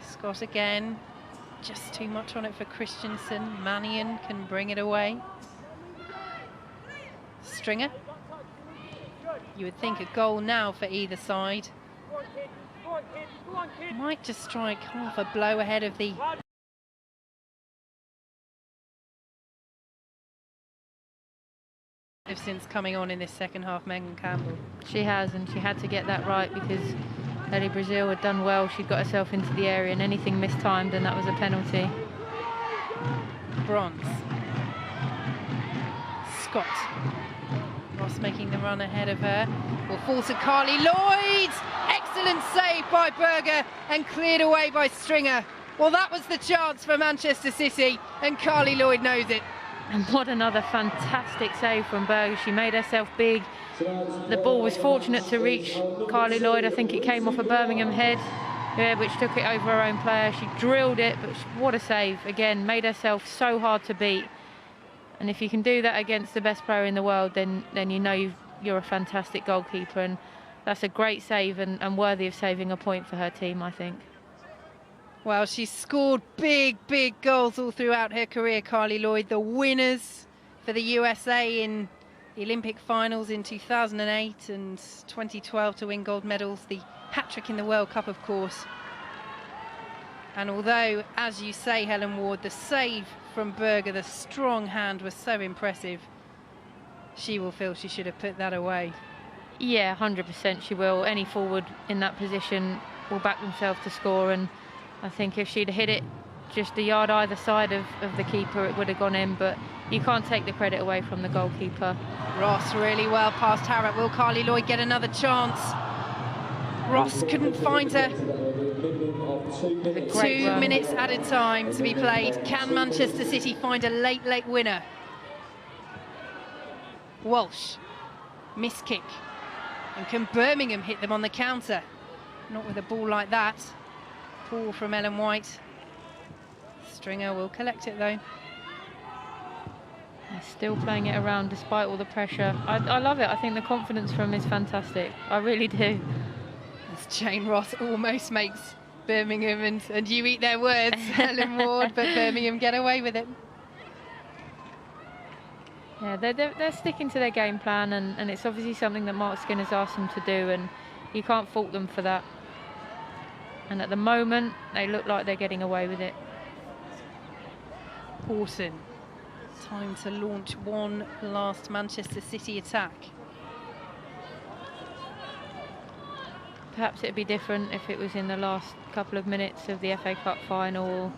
A: Scott again. Just too much on it for Christensen. Mannion can bring it away. Stringer. You would think a goal now for either side. Might just strike half a blow ahead of the since coming on in this second half, Megan Campbell.
B: She has, and she had to get that right because Ellie Brazil had done well. She'd got herself into the area and anything mistimed, and that was a penalty.
A: Bronze. Scott. Ross making the run ahead of her. Will fall to Carly Lloyd. Excellent save by Berger and cleared away by Stringer. Well, that was the chance for Manchester City, and Carly Lloyd knows it.
B: And what another fantastic save from Berger. She made herself big. The ball was fortunate to reach Carly Lloyd. I think it came off a Birmingham head, which took it over her own player. She drilled it, but what a save. Again, made herself so hard to beat. And if you can do that against the best player in the world, then you know you're a fantastic goalkeeper. And that's a great save and worthy of saving a point for her team, I think.
A: Well, she's scored big goals all throughout her career, Carly Lloyd. The winners for the USA in the Olympic finals in 2008 and 2012 to win gold medals. The hat-trick in the World Cup, of course. And although, as you say, Helen Ward, the save from Berger, the strong hand was so impressive, she will feel she should have put that away.
B: Yeah, 100% she will. Any forward in that position will back themselves to score, and I think if she'd hit it just a yard either side of the keeper, it would have gone in, but you can't take the credit away from the goalkeeper.
A: Ross really well past Harrop. Will Carly Lloyd get another chance? Ross couldn't find her. 2 minutes added time to be played. Can Manchester City find a late winner? Walsh, miss kick. And can Birmingham hit them on the counter? Not with a ball like that. Poor from Ellen White. Stringer will collect it though.
B: They're still playing it around despite all the pressure. I love it. I think the confidence from him is fantastic. I really do.
A: As Jane Ross almost makes Birmingham, and you eat their words, Helen Ward, but Birmingham get away with it.
B: Yeah, they're sticking to their game plan, and it's obviously something that Mark Skinner's asked them to do, and you can't fault them for that. And at the moment, they look like they're getting away with it.
A: Horton. Time to launch one last Manchester City attack.
B: Perhaps it'd be different if it was in the last couple of minutes of the FA Cup final,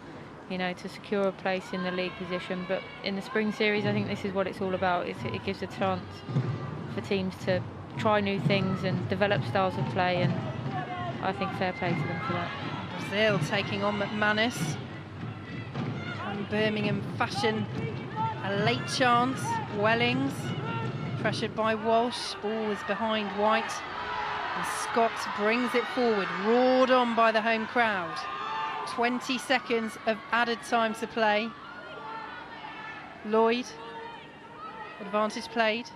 B: you know, to secure a place in the league position. But in the Spring Series, I think this is what it's all about. It gives a chance for teams to try new things and develop styles of play, and I think fair play to them for that.
A: Brazil taking on McManus. Can Birmingham fashion a late chance? Wellings, pressured by Walsh. Ball is behind White. And Scott brings it forward, roared on by the home crowd. 20 seconds of added time to play. Lloyd, advantage played.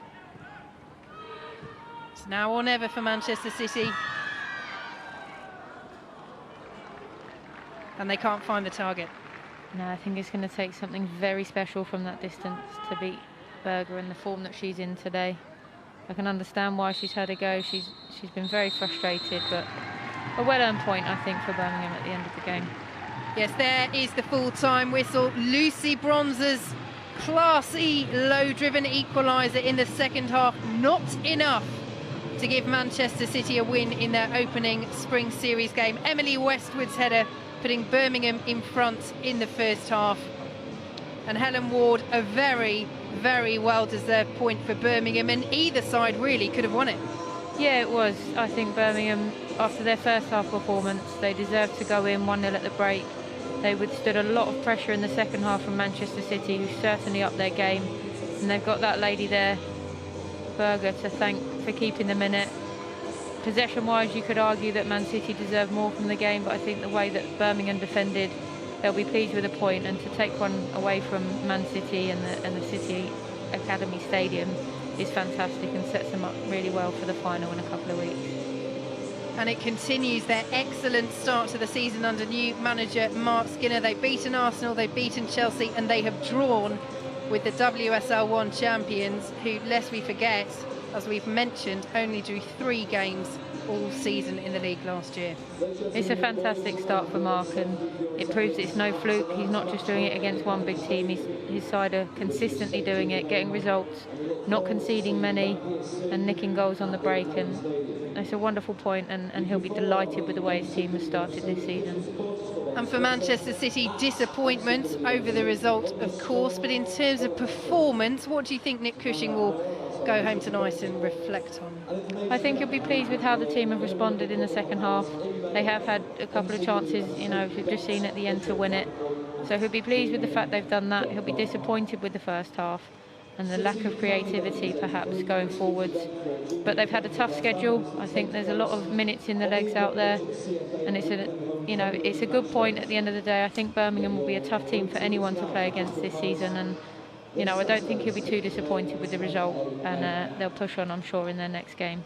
A: It's now or never for Manchester City. And they can't find the target.
B: No, I think it's going to take something very special from that distance to beat Berger in the form that she's in today. I can understand why she's had a go. She's been very frustrated, but a well-earned point, I think, for Birmingham at the end of the game.
A: Yes, there is the full-time whistle. Lucy Bronze's classy, low-driven equaliser in the second half. Not enough to give Manchester City a win in their opening Spring Series game. Emily Westwood's header putting Birmingham in front in the first half. And Helen Ward, a very well-deserved point for Birmingham, and either side really could have won it.
B: Yeah, it was. I think Birmingham, after their first half performance, they deserved to go in 1-0 at the break. They withstood a lot of pressure in the second half from Manchester City, who certainly upped their game. And they've got that lady there, Berger, to thank for keeping them in it. Possession-wise, you could argue that Man City deserved more from the game, but I think the way that Birmingham defended, they'll be pleased with a point, and to take one away from Man City and the City Academy Stadium is fantastic and sets them up really well for the final in a couple of weeks.
A: And it continues their excellent start to the season under new manager Mark Skinner. They've beaten Arsenal, they've beaten Chelsea, and they have drawn with the WSL 1 champions, who, lest we forget, as we've mentioned, only drew 3 games all season in the league last year.
B: It's a fantastic start for Mark, and it proves it's no fluke. He's not just doing it against one big team. His side are consistently doing it, getting results, not conceding many, and nicking goals on the break. And it's a wonderful point, and he'll be delighted with the way his team has started this season.
A: And for Manchester City, disappointment over the result, of course, but in terms of performance, what do you think Nick Cushing will go home tonight and reflect on?
B: I think he'll be pleased with how the team have responded in the second half. They have had a couple of chances, we've just seen at the end to win it. So he'll be pleased with the fact they've done that. He'll be disappointed with the first half and the lack of creativity perhaps going forwards. But they've had a tough schedule. I think there's a lot of minutes in the legs out there, and it's a good point at the end of the day. I think Birmingham will be a tough team for anyone to play against this season, and I don't think he'll be too disappointed with the result, and they'll push on, I'm sure, in their next game.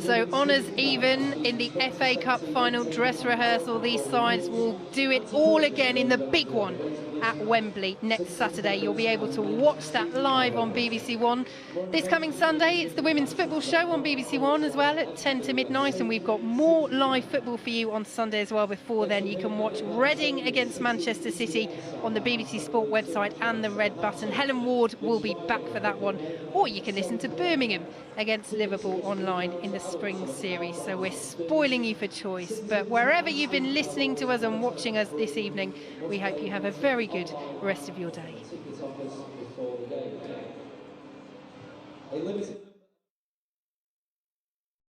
A: So honours even in the FA Cup final dress rehearsal. These sides will do it all again in the big one at Wembley next Saturday. You'll be able to watch that live on BBC One. This coming Sunday, it's the Women's Football Show on BBC One as well at 10 to midnight, and we've got more live football for you on Sunday as well. Before then, you can watch Reading against Manchester City on the BBC Sport website and the Red Button. Helen Ward will be back for that one, or you can listen to Birmingham against Liverpool online in the Spring Series. So we're spoiling you for choice, but wherever you've been listening to us and watching us this evening, we hope you have a very good rest of your day.